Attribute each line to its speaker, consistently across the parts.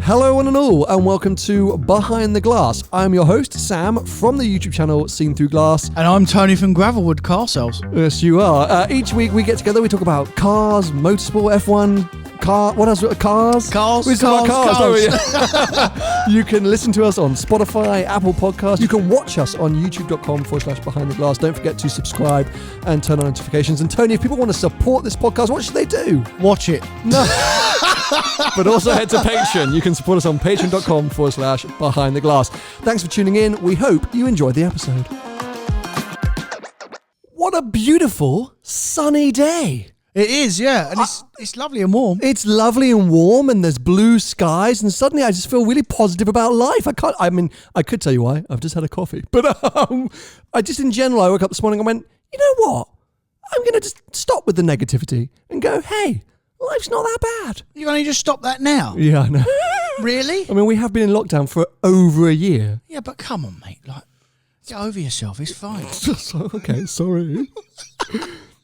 Speaker 1: Hello one and all, and welcome to Behind the Glass. I'm your host, Sam, from the YouTube channel Seen Through Glass.
Speaker 2: And I'm Tony from Gravelwood Car Sales.
Speaker 1: Yes, you are. Each week we get together, we talk about cars, motorsport, F1, what else? Cars? We talk about cars. You can listen to us on Spotify, Apple Podcasts. You can watch us on youtube.com/Behind the Glass. Don't forget to subscribe and turn on notifications. And Tony, if people want to support this podcast, what should they do?
Speaker 2: Watch it.
Speaker 1: No. But also head to Patreon. You can support us on patreon.com/Behind the Glass. Thanks for tuning in. We hope you enjoyed the episode. What a beautiful sunny day.
Speaker 2: It is, yeah. And it's lovely and warm.
Speaker 1: It's lovely and warm, and there's blue skies, and suddenly I just feel really positive about life. I could tell you why. I've just had a coffee. But I just, in general, I woke up this morning and went, you know what? I'm going to just stop with the negativity and go, hey, life's not that bad.
Speaker 2: You only just stop that now?
Speaker 1: Yeah, I know.
Speaker 2: Really?
Speaker 1: I mean, we have been in lockdown for over a year.
Speaker 2: Yeah, but come on, mate. Get over yourself. It's fine.
Speaker 1: Okay, sorry.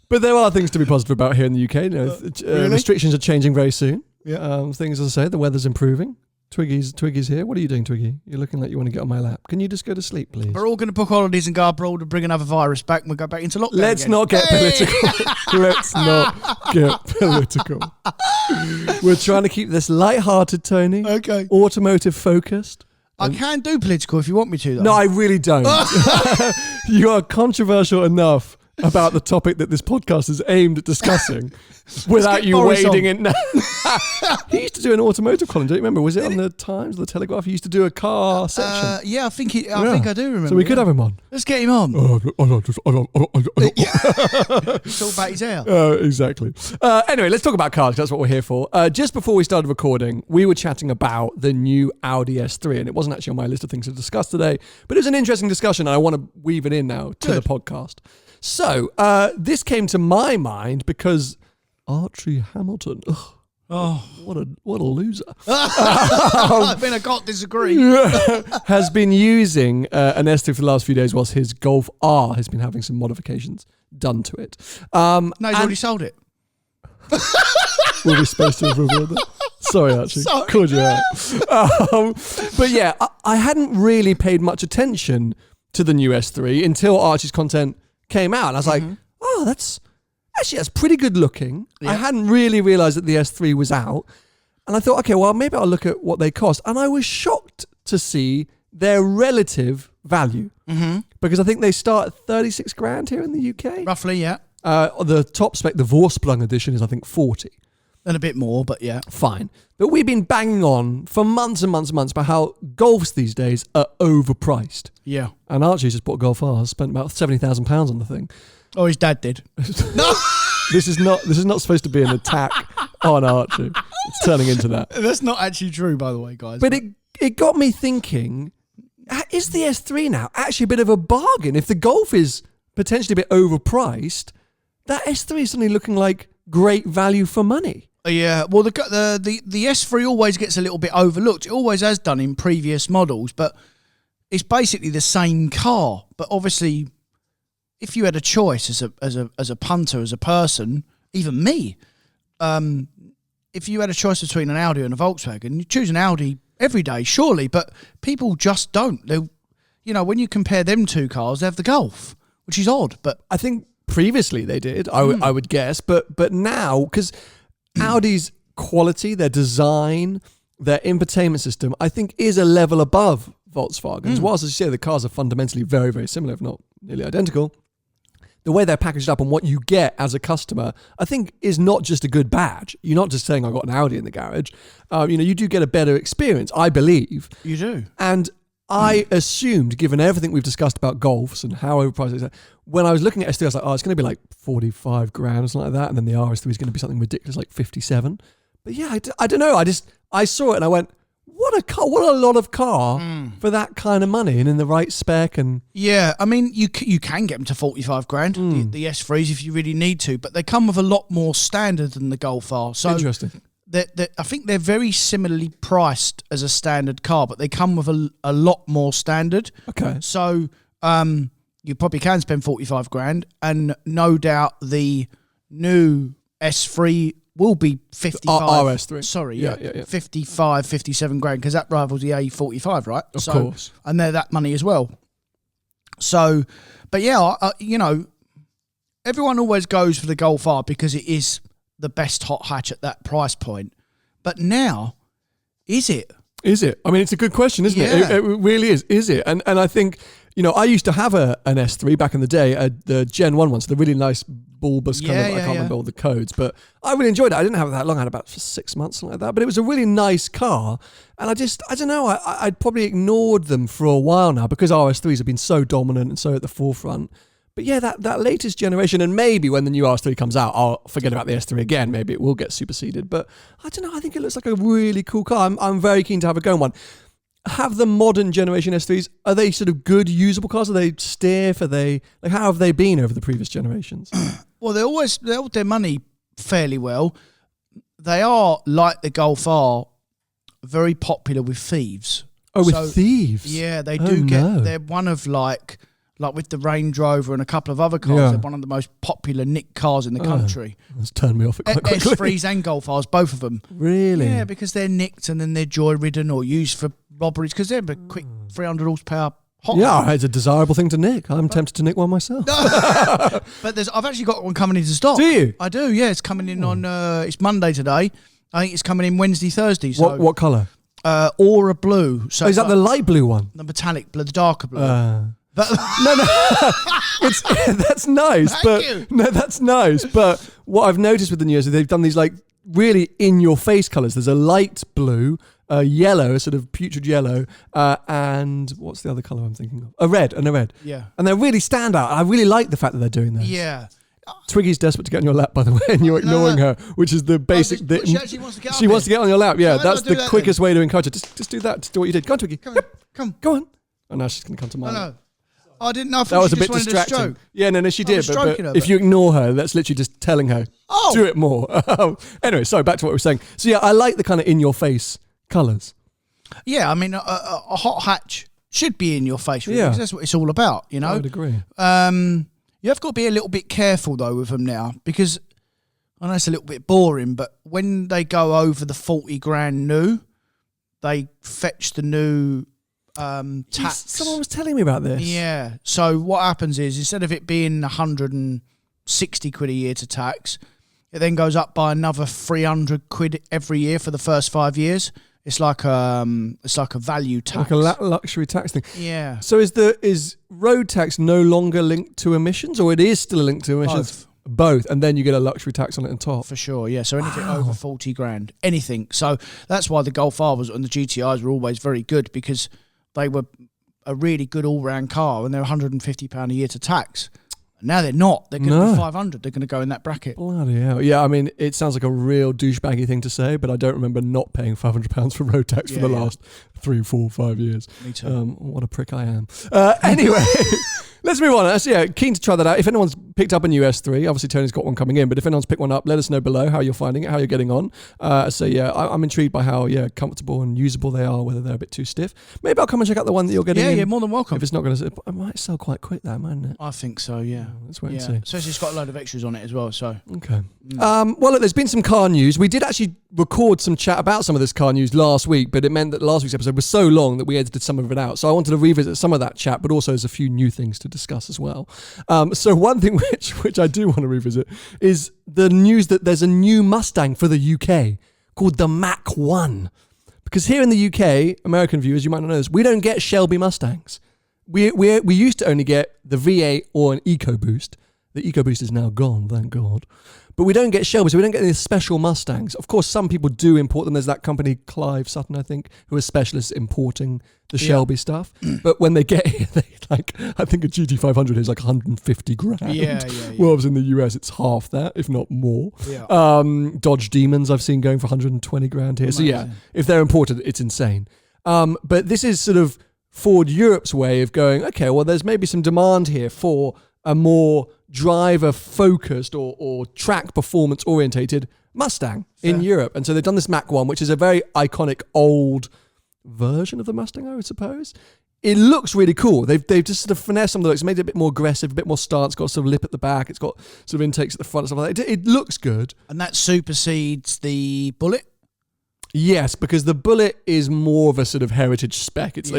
Speaker 1: But there are things to be positive about here in the UK.
Speaker 2: Really?
Speaker 1: Restrictions are changing very soon.
Speaker 2: Yeah.
Speaker 1: Things, as I say, the weather's improving. Twiggy's here. What are you doing, Twiggy? You're looking like you want to get on my lap. Can you just go to sleep, please?
Speaker 2: We're all going to book holidays and go abroad and bring another virus back, and we'll go back into lockdown.
Speaker 1: Let's
Speaker 2: again.
Speaker 1: not get political. Let's not get political. We're trying to keep this light-hearted, Tony.
Speaker 2: Okay.
Speaker 1: Automotive focused.
Speaker 2: I can do political if you want me to, though.
Speaker 1: No, I really don't. You are controversial enough about the topic that this podcast is aimed at discussing without you wading in. He used to do an automotive column, don't you remember? Was it on the Times or the Telegraph? He used to do a car section.
Speaker 2: Yeah, I think I do remember.
Speaker 1: So we could have him on.
Speaker 2: Let's get him on. It's all about his hair.
Speaker 1: Exactly. Anyway, let's talk about cars. That's what we're here for. Just before we started recording, we were chatting about the new Audi S3, and it wasn't actually on my list of things to discuss today, but it was an interesting discussion, and I want to weave it in now to the podcast. So, this came to my mind because Archie Hamilton, what a loser.
Speaker 2: I can't disagree.
Speaker 1: Has been using an S3 for the last few days whilst his Golf R has been having some modifications done to it.
Speaker 2: No, he's already sold it.
Speaker 1: Were we supposed to have revealed that? Sorry, Archie. Called you out. But yeah, I hadn't really paid much attention to the new S3 until Archie's content came out. And I was like, that's pretty good looking. Yeah. I hadn't really realised that the S3 was out. And I thought, okay, well, maybe I'll look at what they cost. And I was shocked to see their relative value. Mm-hmm. Because I think they start at 36 grand here in the UK.
Speaker 2: Roughly, yeah.
Speaker 1: The top spec, the Vorsprung edition, is I think 40.
Speaker 2: And a bit more, but yeah.
Speaker 1: Fine. But we've been banging on for months and months and months about how Golfs these days are overpriced.
Speaker 2: Yeah.
Speaker 1: And Archie just bought a Golf R, spent about £70,000 on the thing.
Speaker 2: Oh, his dad did. No.
Speaker 1: This is not supposed to be an attack on Archie. It's turning into that.
Speaker 2: That's not actually true, by the way, guys.
Speaker 1: But it got me thinking, is the S3 now actually a bit of a bargain? If the Golf is potentially a bit overpriced, that S3 is suddenly looking like great value for money.
Speaker 2: Yeah, well, the S3 always gets a little bit overlooked. It always has done in previous models, but it's basically the same car. But obviously, if you had a choice as a punter, as a person, even me, if you had a choice between an Audi and a Volkswagen, you choose an Audi every day, surely. But people just don't. When you compare them two cars, they have the Golf, which is odd. But
Speaker 1: I think previously they did, I would guess, but now, because Audi's quality, their design, their infotainment system, I think is a level above Volkswagen's. Whilst, as you say, the cars are fundamentally very, very similar, if not nearly identical, the way they're packaged up and what you get as a customer, I think is not just a good badge. You're not just saying, I got an Audi in the garage. You do get a better experience, I believe.
Speaker 2: You do.
Speaker 1: And I assumed, given everything we've discussed about Golfs and how overpriced it is, when I was looking at S3, I was like, it's going to be like 45 grand or something like that. And then the RS3 is going to be something ridiculous, like 57. But yeah, I don't know. I saw it and I went, what a car, what a lot of car for that kind of money and in the right spec. And
Speaker 2: yeah, I mean, you can get them to 45 grand, the S3s, if you really need to, but they come with a lot more standard than the Golf R. So
Speaker 1: interesting.
Speaker 2: I think they're very similarly priced as a standard car, but they come with a lot more standard.
Speaker 1: Okay.
Speaker 2: So you probably can spend 45 grand, and no doubt the new S3 will be 55.
Speaker 1: RS3.
Speaker 2: Sorry,
Speaker 1: Yeah.
Speaker 2: 55, 57 grand, because that rivals the A45, right?
Speaker 1: Of course.
Speaker 2: And they're that money as well. So, but yeah, everyone always goes for the Golf R because it is the best hot hatch at that price point. But now, is it?
Speaker 1: Is it? I mean, it's a good question, isn't it? It really is. Is it? And I think, I used to have an S3 back in the day, the Gen 1 one, so the really nice bulbous kind of, I can't remember all the codes, but I really enjoyed it. I didn't have it that long. I had about 6 months, something like that, but it was a really nice car. And I don't know, I'd probably ignored them for a while now because RS3s have been so dominant and so at the forefront. But yeah, that latest generation, and maybe when the new RS3 comes out, I'll forget about the S3 again. Maybe it will get superseded. But I don't know, I think it looks like a really cool car. I'm very keen to have a go on one. Have the modern generation S3s, are they sort of good, usable cars? Are they stiff? Are they, like, how have they been over the previous generations?
Speaker 2: Well, they hold their money fairly well. They are, like the Golf R, very popular with thieves.
Speaker 1: Oh, with thieves?
Speaker 2: Yeah, they do they're one of like with the Range Rover and a couple of other cars, they're one of the most popular nicked cars in the country.
Speaker 1: That's turned me off it quite quickly.
Speaker 2: S3s and Golf Rs, both of them.
Speaker 1: Really?
Speaker 2: Yeah, because they're nicked and then they're joy-ridden or used for robberies because they're a quick 300 horsepower hot. Yeah,
Speaker 1: it's a desirable thing to nick. I'm tempted to nick one myself.
Speaker 2: But I've actually got one coming into stock.
Speaker 1: Do you?
Speaker 2: I do, yeah. It's coming in on, it's Monday today. I think it's coming in Wednesday, Thursday. So,
Speaker 1: what colour?
Speaker 2: Aura blue. So
Speaker 1: is that the light blue one?
Speaker 2: The metallic blue, the darker blue. But
Speaker 1: no, that's nice. That's nice. But what I've noticed with the new is they've done these like really in-your-face colours. There's a light blue, a yellow, a sort of putrid yellow, and what's the other colour I'm thinking of? A red.
Speaker 2: Yeah.
Speaker 1: And they really stand out. I really like the fact that they're doing this.
Speaker 2: Yeah.
Speaker 1: Twiggy's desperate to get on your lap, by the way, and you're ignoring her, which is the basic.
Speaker 2: She actually wants to get
Speaker 1: She wants to get on your lap. Yeah, that's the quickest way to encourage her. Just do that. Just do what you did. Go on, Twiggy.
Speaker 2: Come.
Speaker 1: Go on. Oh, now she's going to come to mine.
Speaker 2: No. I didn't know.
Speaker 1: That was a bit distracting. Yeah, no, she did. But
Speaker 2: her,
Speaker 1: if you ignore her, that's literally just telling her, do it more. Anyway, sorry, back to what we were saying. So yeah, I like the kind of in-your-face colours.
Speaker 2: Yeah, I mean, a hot hatch should be in your face, really, because that's what it's all about,
Speaker 1: I would agree.
Speaker 2: You have got to be a little bit careful, though, with them now, because I know it's a little bit boring, but when they go over the 40 grand new, they fetch the new tax.
Speaker 1: Someone was telling me about this.
Speaker 2: Yeah. So what happens is, instead of it being 160 quid a year to tax, it then goes up by another 300 quid every year for the first 5 years. It's like a value tax,
Speaker 1: like a luxury tax thing.
Speaker 2: Yeah.
Speaker 1: So is road tax no longer linked to emissions, or it is still linked to emissions? Both, and then you get a luxury tax on it on top.
Speaker 2: For sure, yeah. So anything over 40 grand, anything. So that's why the Golf R and the GTIs were always very good, because they were a really good all-round car, and they're £150 a year to tax. Now they're not. They're going to be 500. They're going to go in that bracket.
Speaker 1: Bloody hell. Yeah, I mean, it sounds like a real douchebaggy thing to say, but I don't remember not paying £500 for road tax for the last 3, 4, 5 years.
Speaker 2: Me too.
Speaker 1: What a prick I am. Anyway, let's move on. Keen to try that out. If anyone's picked up a new S3, obviously Tony's got one coming in, but if anyone's picked one up, let us know below how you're finding it, how you're getting on. I'm intrigued by how comfortable and usable they are, whether they're a bit too stiff. Maybe I'll come and check out the one that you're getting in.
Speaker 2: Yeah, more than welcome.
Speaker 1: If it's not going to, it might sell quite quick, that, mightn't it?
Speaker 2: I think so, yeah.
Speaker 1: Let's wait and see.
Speaker 2: So it's got a load of extras on it as well, so.
Speaker 1: Okay. Well, look, there's been some car news. We did actually record some chat about some of this car news last week, but it meant that last week's episode was so long that we edited some of it out. So I wanted to revisit some of that chat, but also there's a few new things to discuss as well. So one thing which I do want to revisit is the news that there's a new Mustang for the UK called the Mach 1. Because here in the UK, American viewers, you might not know this, we don't get Shelby Mustangs. We used to only get the V8 or an EcoBoost. The EcoBoost is now gone, thank God. But we don't get Shelby, so we don't get any special Mustangs. Of course, some people do import them. There's that company, Clive Sutton, I think, who are specialists importing the Shelby stuff. But when they get here, I think a GT500 is like 150 grand.
Speaker 2: Yeah.
Speaker 1: Well, in the US, it's half that, if not more.
Speaker 2: Yeah.
Speaker 1: Dodge Demons I've seen going for 120 grand here.
Speaker 2: Amazing.
Speaker 1: So yeah, if they're imported, it's insane. But this is sort of Ford Europe's way of going, okay, well, there's maybe some demand here for a more driver-focused or track performance-orientated Mustang in Europe. And so they've done this Mach 1, which is a very iconic old version of the Mustang, I would suppose. it looks really cool. They've just sort of finessed some of the looks, made it a bit more aggressive, a bit more stance, got sort of lip at the back, it's got sort of intakes at the front and stuff like that. It looks good.
Speaker 2: And that supersedes the Bullet?
Speaker 1: Yes, because the Bullet is more of a sort of heritage spec. It's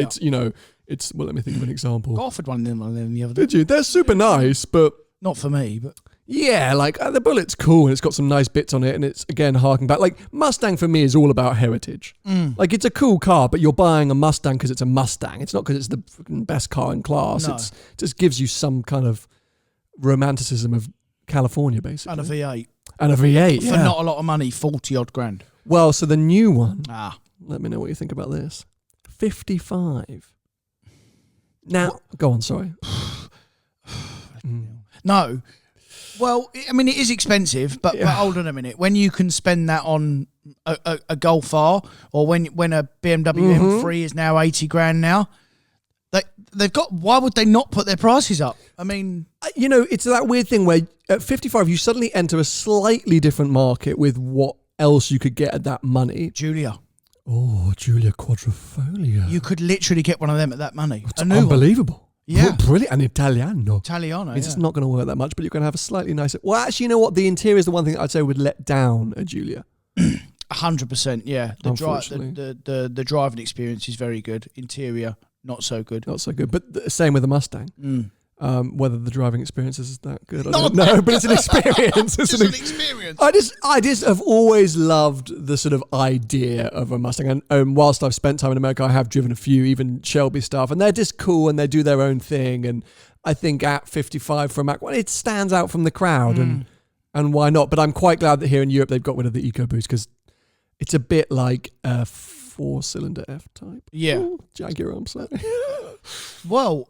Speaker 1: well, let me think of an example.
Speaker 2: I offered one of them the other day.
Speaker 1: Did you? They're super nice, but...
Speaker 2: Not for me, but...
Speaker 1: Yeah, like the Bullet's cool and it's got some nice bits on it and it's, again, harking back. Like, Mustang for me is all about heritage. Like, it's a cool car, but you're buying a Mustang because it's a Mustang. It's not because it's the best car in class.
Speaker 2: No.
Speaker 1: It just gives you some kind of romanticism of California, basically.
Speaker 2: And a V8.
Speaker 1: And a V8,
Speaker 2: For not a lot of money, 40 odd grand.
Speaker 1: Well, so the new one,
Speaker 2: let
Speaker 1: me know what you think about this. 55. Now, go on, sorry.
Speaker 2: No. Well, I mean, it is expensive, but hold on a minute. When you can spend that on a Golf R, or when a BMW M3 is now 80 grand now, they've got. Why would they not put their prices up? I mean,
Speaker 1: it's that weird thing where at 55 you suddenly enter a slightly different market with what else you could get at that money.
Speaker 2: Giulia
Speaker 1: Quadrifoglio.
Speaker 2: You could literally get one of them at that money.
Speaker 1: It's unbelievable. One.
Speaker 2: Yeah.
Speaker 1: Brilliant. And Italiano.
Speaker 2: It's
Speaker 1: not going to work that much, but you're going to have a slightly nicer... Well, actually, you know what? The interior is the one thing I'd say would let down a Giulia.
Speaker 2: 100%, yeah. The driving experience is very good. Interior, not so good.
Speaker 1: Not so good. But same with the Mustang. Whether the driving experience is that good, I don't know. But it's an experience. It's an experience. I just have always loved the sort of idea of a Mustang. And whilst I've spent time in America, I have driven a few, even Shelby stuff, and they're just cool and they do their own thing. And I think at 55 for a Mach 1, it stands out from the crowd, and why not? But I'm quite glad that here in Europe they've got rid of the EcoBoost because it's a bit like a 4-cylinder F-Type.
Speaker 2: Yeah.
Speaker 1: Ooh, Jaguar, I'm sorry.
Speaker 2: Well,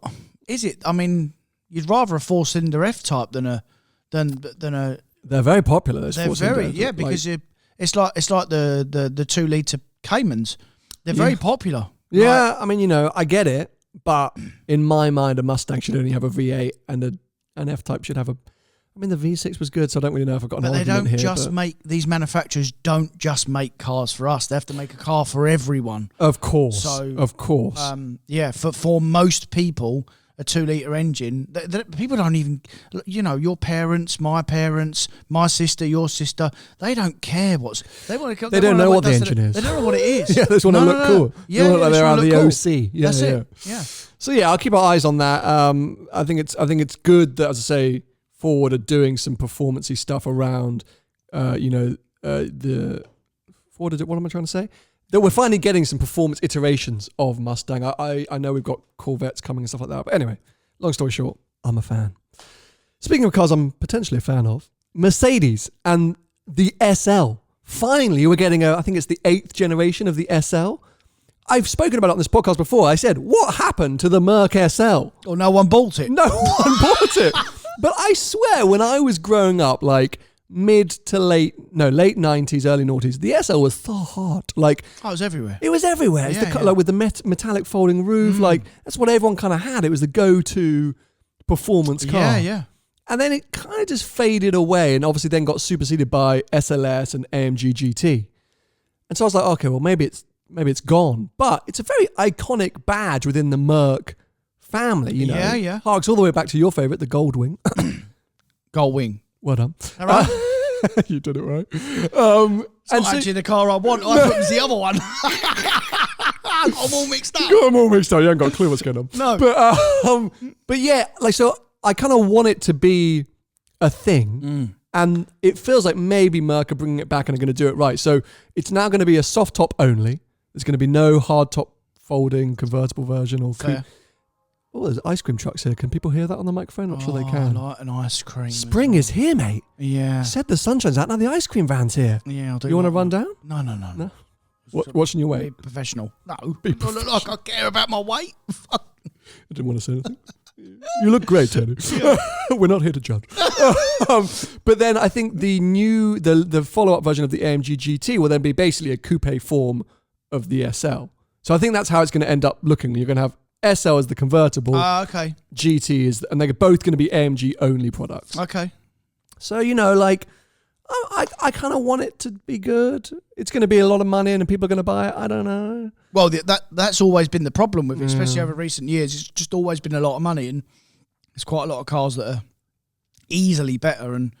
Speaker 2: is it? I mean, you'd rather a 4-cylinder F-Type than a.
Speaker 1: They're very popular. Those
Speaker 2: they're very because it's like the 2-litre Caymans. They're very popular.
Speaker 1: Yeah, like, I mean, I get it, but in my mind, a Mustang should only have a V8 and an F-Type should have a. I mean, the V6 was good, so I don't really know if I've got an argument here.
Speaker 2: But these manufacturers don't just make cars for us. They have to make a car for everyone.
Speaker 1: Of course.
Speaker 2: For most people, a 2-litre engine, people don't even, your parents, my sister, your sister, they don't care
Speaker 1: they don't know what the engine is.
Speaker 2: They don't know what it is.
Speaker 1: Yeah, they just want to look cool.
Speaker 2: Yeah,
Speaker 1: they look like they're out of the
Speaker 2: cool.
Speaker 1: OC. Yeah,
Speaker 2: that's it. Yeah.
Speaker 1: So yeah, I'll keep our eyes on that. I think it's good that, as I say, Ford are doing some performance-y stuff around, the Ford. What am I trying to say? That we're finally getting some performance iterations of Mustang. I know we've got Corvettes coming and stuff like that. But anyway, long story short, I'm a fan. Speaking of cars I'm potentially a fan of, Mercedes and the SL. Finally, we're getting I think it's the 8th generation of the SL. I've spoken about it on this podcast before. I said, what happened to the Merc SL?
Speaker 2: Oh, no one bought it.
Speaker 1: No one bought it. But I swear, when I was growing up, like late 90s, early noughties, the SL was so hot. Like,
Speaker 2: it was everywhere.
Speaker 1: It was everywhere. Like with the metallic folding roof, like that's what everyone kind of had. It was the go-to performance car.
Speaker 2: Yeah, yeah.
Speaker 1: And then it kind of just faded away, and obviously then got superseded by SLS and AMG GT. And so I was like, okay, well maybe it's gone, but it's a very iconic badge within the Merc family,
Speaker 2: Yeah, yeah.
Speaker 1: Harks all the way back to your favourite, the Goldwing.
Speaker 2: Goldwing.
Speaker 1: Well done.
Speaker 2: All right.
Speaker 1: You did it right.
Speaker 2: It's not actually the car I want. I thought it was the other one. I'm all mixed up.
Speaker 1: I'm all mixed up. You haven't got a clue what's going on.
Speaker 2: No.
Speaker 1: But yeah, like, so I kind of want it to be a thing. And it feels like maybe Merc are bringing it back and are going to do it right. So it's now going to be a soft top only. There's going to be no hard top folding convertible version or coupe. Oh, there's ice cream trucks here. Can people hear that on the microphone? Not sure they can.
Speaker 2: I like an ice cream.
Speaker 1: Spring is here, mate.
Speaker 2: Yeah.
Speaker 1: Said the sunshine's out. Now the ice cream van's here.
Speaker 2: Yeah, I'll do.
Speaker 1: You want to run down?
Speaker 2: No.
Speaker 1: Watching your weight?
Speaker 2: Be professional. No. Look like I care about my weight.
Speaker 1: I didn't want to say anything. You look great, Teddy. We're not here to judge. But then I think the follow-up version of the AMG GT will then be basically a coupe form of the SL. So I think that's how it's going to end up looking. You're going to have SL as the convertible.
Speaker 2: Okay.
Speaker 1: GT and they're both going to be AMG only products.
Speaker 2: Okay.
Speaker 1: So, like, I kind of want it to be good. It's going to be a lot of money and people are going to buy it. I don't know.
Speaker 2: Well, that's always been the problem with it, especially over recent years. It's just always been a lot of money, and there's quite a lot of cars that are easily better. And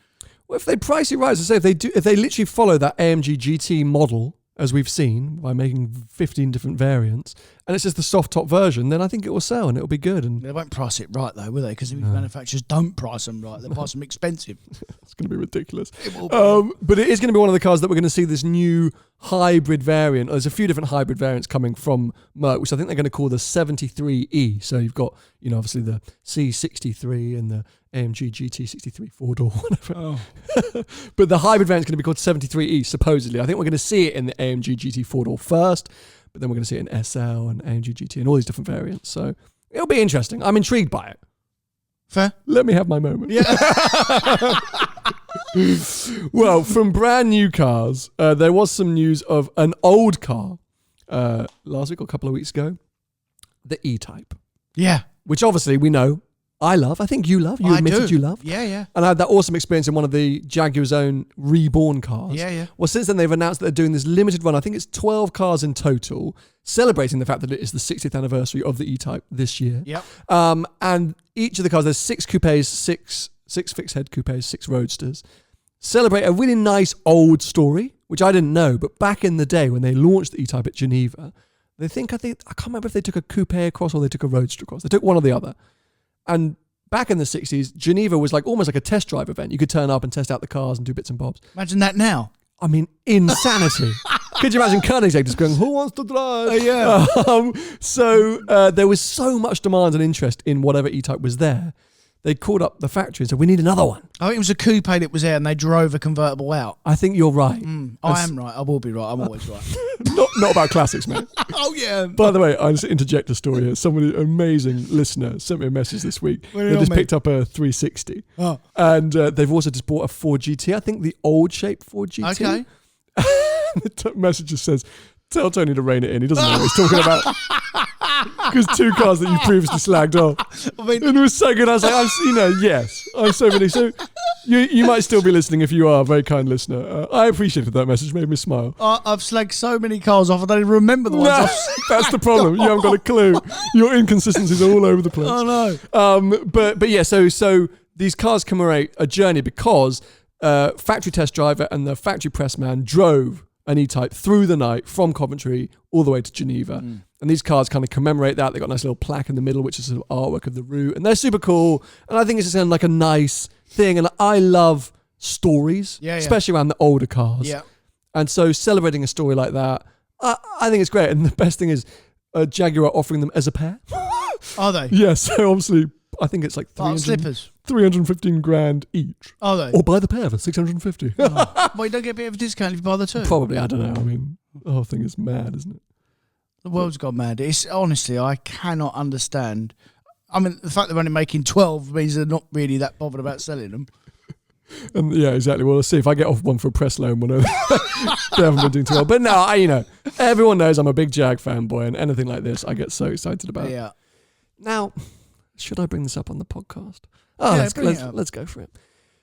Speaker 1: well, if they price it right, as I say, if they literally follow that AMG GT model, as we've seen, by making 15 different variants, and it's just the soft top version, then I think it will sell and it will be good. And
Speaker 2: they won't price it right though, will they? Because manufacturers don't price them right; they price them expensive.
Speaker 1: It's going to be ridiculous.
Speaker 2: It will be.
Speaker 1: But it is going to be one of the cars that we're going to see this new hybrid variant. There's a few different hybrid variants coming from Merc, which I think they're going to call the 73E. So you've got, obviously the C63 and the AMG GT63 4-door, whatever.
Speaker 2: Oh.
Speaker 1: But the hybrid variant is going to be called 73E, supposedly. I think we're going to see it in the AMG GT 4-door first, but then we're going to see it in SL and AMG GT and all these different variants. So it'll be interesting. I'm intrigued by it.
Speaker 2: Fair.
Speaker 1: Let me have my moment.
Speaker 2: Yeah.
Speaker 1: Well, from brand new cars, there was some news of an old car last week or a couple of weeks ago, the E-Type.
Speaker 2: Yeah.
Speaker 1: Which obviously we know I love. I think you love. You admitted you love.
Speaker 2: Yeah, yeah.
Speaker 1: And I had that awesome experience in one of the Jaguar's own Reborn cars.
Speaker 2: Yeah, yeah.
Speaker 1: Well, since then they've announced that they're doing this limited run. I think it's 12 cars in total, celebrating the fact that it is the 60th anniversary of the E-Type this year.
Speaker 2: Yep.
Speaker 1: And each of the cars, there's 6 coupes, six fixed head coupes, 6 roadsters. Celebrate a really nice old story, which I didn't know, but back in the day when they launched the E-Type at Geneva, I can't remember if they took a coupe across or they took a roadster across. They took one or the other. And back in the 60s, Geneva was almost like a test drive event. You could turn up and test out the cars and do bits and bobs.
Speaker 2: Imagine that now.
Speaker 1: I mean, insanity. Could you imagine Koenigsegg just going, who wants to drive?
Speaker 2: Yeah.
Speaker 1: There was so much demand and interest in whatever E-Type was there. They called up the factory and said, we need another one.
Speaker 2: I think it was a coupe that was there and they drove a convertible out.
Speaker 1: I think you're right.
Speaker 2: I am right. I will be right. I'm always right.
Speaker 1: Not about classics, mate.
Speaker 2: Oh, yeah.
Speaker 1: By the way, I just interject a story here. Somebody, amazing listener, sent me a message this week. They just picked up a 360. Oh. And they've also just bought a Ford GT. I think the old shape Ford GT.
Speaker 2: Okay.
Speaker 1: The message just says, tell Tony to rein it in. He doesn't know what he's talking about. Because 2 cars that you previously slagged off. I mean, and it was so good. I was like, yes. I'm so really. So you might still be listening if you are a very kind listener. I appreciated that message. Made me smile.
Speaker 2: I've slagged so many cars off. I don't even remember the ones I've slagged.
Speaker 1: That's the problem. You haven't got a clue. Your inconsistencies are all over the place.
Speaker 2: Oh, no.
Speaker 1: But yeah, so these cars commemorate a journey because factory test driver and the factory press man drove an E-Type through the night from Coventry all the way to Geneva. And these cars kind of commemorate that. They've got a nice little plaque in the middle, which is sort of artwork of the route. And they're super cool. And I think it's just kind of like a nice thing. And I love stories, especially around the older cars.
Speaker 2: Yeah.
Speaker 1: And so celebrating a story like that, I think it's great. And the best thing is Jaguar offering them as a pair.
Speaker 2: Are they?
Speaker 1: Yeah, so obviously I think it's like
Speaker 2: slippers.
Speaker 1: 315 grand each.
Speaker 2: Are they?
Speaker 1: Or buy the pair for 650.
Speaker 2: Well, you don't get a bit of a discount if you buy the 2.
Speaker 1: Probably, I don't know. I mean, the whole thing is mad, isn't it?
Speaker 2: The world's gone mad. It's honestly, I cannot understand. I mean, the fact they're only making 12 means they're not really that bothered about selling them.
Speaker 1: And yeah, exactly. Well, let's see if I get off one for a press loan. They haven't been doing too well. But no, everyone knows I'm a big Jag fanboy, and anything like this, I get so excited about.
Speaker 2: Yeah.
Speaker 1: Now, should I bring this up on the podcast? Oh,
Speaker 2: yeah,
Speaker 1: let's go for it.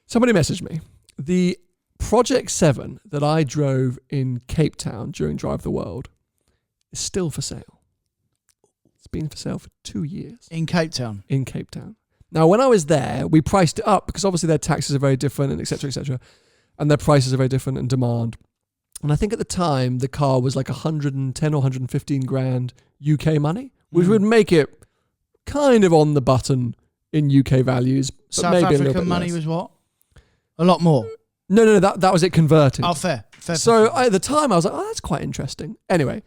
Speaker 1: Somebody messaged me. The Project 7 that I drove in Cape Town during Drive the World is still for sale. It's been for sale for 2 years.
Speaker 2: In Cape Town?
Speaker 1: In Cape Town. Now, when I was there, we priced it up because obviously their taxes are very different and et cetera, and their prices are very different and demand. And I think at the time, the car was like 110 or 115 grand UK money, which would make it kind of on the button in UK values. But
Speaker 2: South
Speaker 1: maybe
Speaker 2: African
Speaker 1: a little bit
Speaker 2: money
Speaker 1: less.
Speaker 2: was what? A lot more?
Speaker 1: No, that was it converted.
Speaker 2: Oh, fair.
Speaker 1: So at the time, I was like, oh, that's quite interesting. Anyway,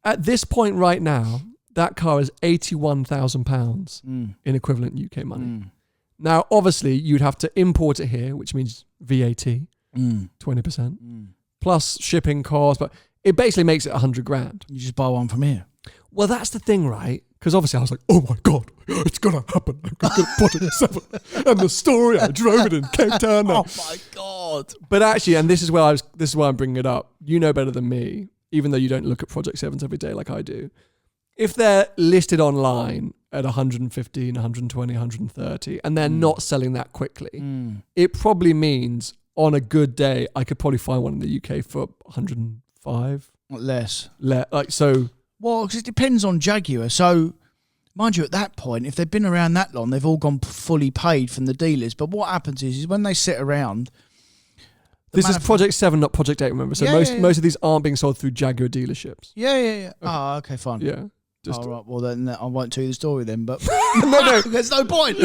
Speaker 1: at this point right now, that car is £81,000 in equivalent UK money. Now, obviously, you'd have to import it here, which means VAT, 20%, plus shipping costs, but it basically makes it 100 grand.
Speaker 2: You just buy one from here.
Speaker 1: Well, that's the thing, right? Because obviously I was like, oh my God, it's going to happen. I'm going to Project 7. And the story, I drove it in Cape Town.
Speaker 2: Oh my God.
Speaker 1: But actually, and this is why I'm bringing it up. You know better than me, even though you don't look at Project 7s every day like I do. If they're listed online at 115, 120, 130, and they're not selling that quickly, it probably means on a good day, I could probably find one in the UK for 105.
Speaker 2: Less.
Speaker 1: So.
Speaker 2: Well, because it depends on Jaguar. So, mind you, at that point, if they've been around that long, they've all gone fully paid from the dealers. But what happens is when they sit around.
Speaker 1: This is Project 7, not Project 8, remember? So most of these aren't being sold through Jaguar dealerships.
Speaker 2: Yeah. Oh, okay, fine.
Speaker 1: Yeah.
Speaker 2: Right. Well, then I won't tell you the story then, but
Speaker 1: no,
Speaker 2: there's no point.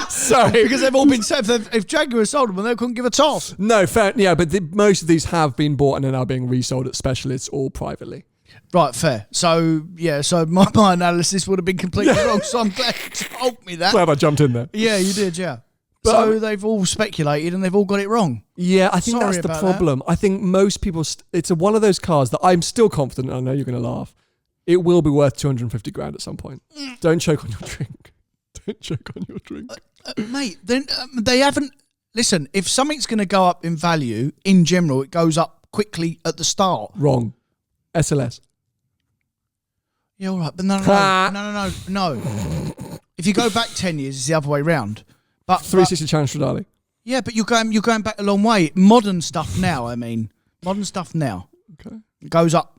Speaker 1: Sorry,
Speaker 2: because they've all been said. If Jaguar sold them, they couldn't give a toss.
Speaker 1: No, fair. Yeah, but most of these have been bought and are now being resold at specialists or privately.
Speaker 2: Right, fair. So my analysis would have been completely wrong. So I'm glad you told me that.
Speaker 1: Glad I jumped in there.
Speaker 2: Yeah, you did. Yeah. But so they've all speculated and they've all got it wrong.
Speaker 1: Yeah, I think that's the problem. I think most people. It's one of those cars that I'm still confident. I know you're going to laugh. It will be worth 250 grand at some point. Don't choke on your drink. Don't choke on your drink.
Speaker 2: Mate, then they haven't... Listen, if something's going to go up in value, in general, it goes up quickly at the start.
Speaker 1: Wrong. SLS.
Speaker 2: Yeah, all right. But no. If you go back 10 years, it's the other way round. But
Speaker 1: 360 Challenge Stradale.
Speaker 2: Yeah, but you're going back a long way. Modern stuff now, Modern stuff now.
Speaker 1: Okay.
Speaker 2: It goes up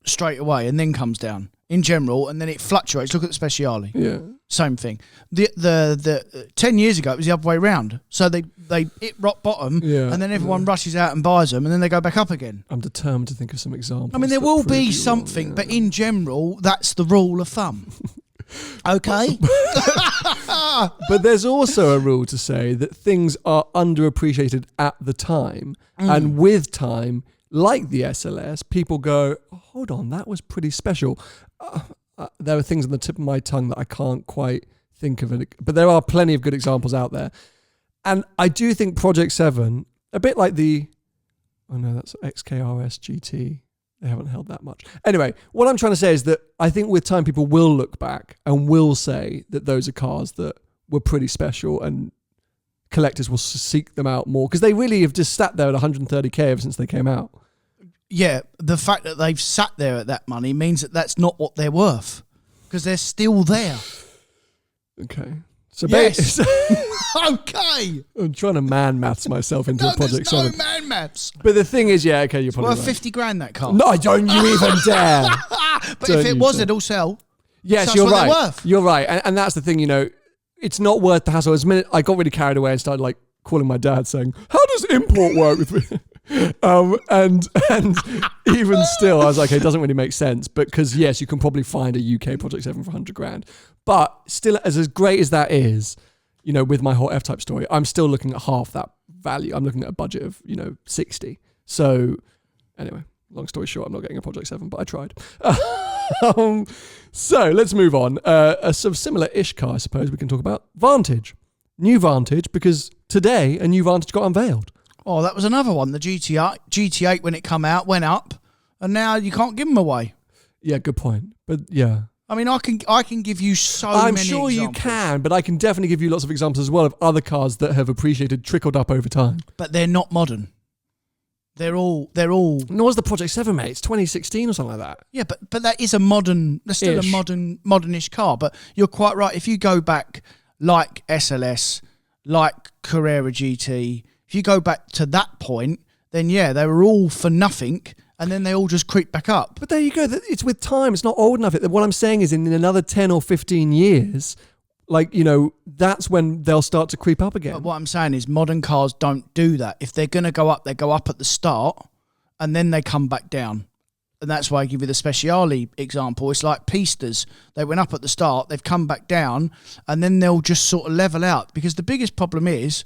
Speaker 2: straight away and then comes down in general, and then it fluctuates. Look at the Speciale.
Speaker 1: Yeah,
Speaker 2: same thing. The 10 years ago it was the other way round. So they hit rock bottom, and then everyone rushes out and buys them, and then they go back up again.
Speaker 1: I'm determined to think of some examples.
Speaker 2: I mean, there will be something, but in general, that's the rule of thumb. Okay.
Speaker 1: But there's also a rule to say that things are underappreciated at the time, and with time. Like the SLS, people go, oh, hold on, that was pretty special. There are things on the tip of my tongue that I can't quite think of it, but there are plenty of good examples out there. And I do think Project 7, a bit like that's XKRS GT. They haven't held that much. Anyway, what I'm trying to say is that I think with time people will look back and will say that those are cars that were pretty special, and collectors will seek them out more because they really have just sat there at 130k ever since they came out.
Speaker 2: Yeah, the fact that they've sat there at that money means that that's not what they're worth because they're still there.
Speaker 1: Okay. So
Speaker 2: yes. Okay.
Speaker 1: I'm trying to man maths myself into a Project 7.
Speaker 2: No man maths.
Speaker 1: But the thing is, you're probably
Speaker 2: worth
Speaker 1: right.
Speaker 2: 50 grand that car.
Speaker 1: No, don't you even dare.
Speaker 2: But if it was, it'll sell.
Speaker 1: Yes,
Speaker 2: so
Speaker 1: you're right. You're right. And that's the thing, it's not worth the hassle. As a minute I got really carried away and started calling my dad saying, how does import work with me? And even still, I was like, it doesn't really make sense. But because yes, you can probably find a UK Project 7 for 100 grand. But still, as great as that is, with my whole F-Type story, I'm still looking at half that value. I'm looking at a budget of, 60. So anyway, long story short, I'm not getting a Project 7, but I tried. So let's move on. A sort of similar-ish car, I suppose we can talk about. Vantage. New Vantage, because today a new Vantage got unveiled.
Speaker 2: Oh, that was another one. The GT8, when it come out, went up, and now you can't give them away.
Speaker 1: Yeah, good point. But yeah.
Speaker 2: I mean, I can give you many
Speaker 1: I'm sure examples. You can, but I can definitely give you lots of examples as well of other cars that have trickled up over time.
Speaker 2: But they're not modern. They're all.
Speaker 1: Nor's the Project 7, mate. It's 2016 or something like that.
Speaker 2: Yeah, but that is that's still a modernish car. But you're quite right. If you go back like SLS, like Carrera GT, if you go back to that point, then yeah, they were all for nothing, and then they all just creep back up.
Speaker 1: But there you go. It's with time. It's not old enough. What I'm saying is in another 10 or 15 years, that's when they'll start to creep up again.
Speaker 2: But what I'm saying is modern cars don't do that. If they're going to go up, they go up at the start, and then they come back down. And that's why I give you the Speciale example. It's like Pistas. They went up at the start, they've come back down, and then they'll just sort of level out. Because the biggest problem is,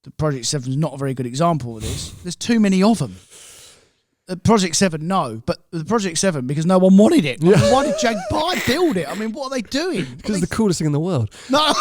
Speaker 2: the Project 7 is not a very good example of this. There's too many of them. The Project 7, no. But the Project 7, because no one wanted it. Yeah. Why did Jag build it? I mean, what are they doing?
Speaker 1: Because it's the coolest thing in the world.
Speaker 2: No.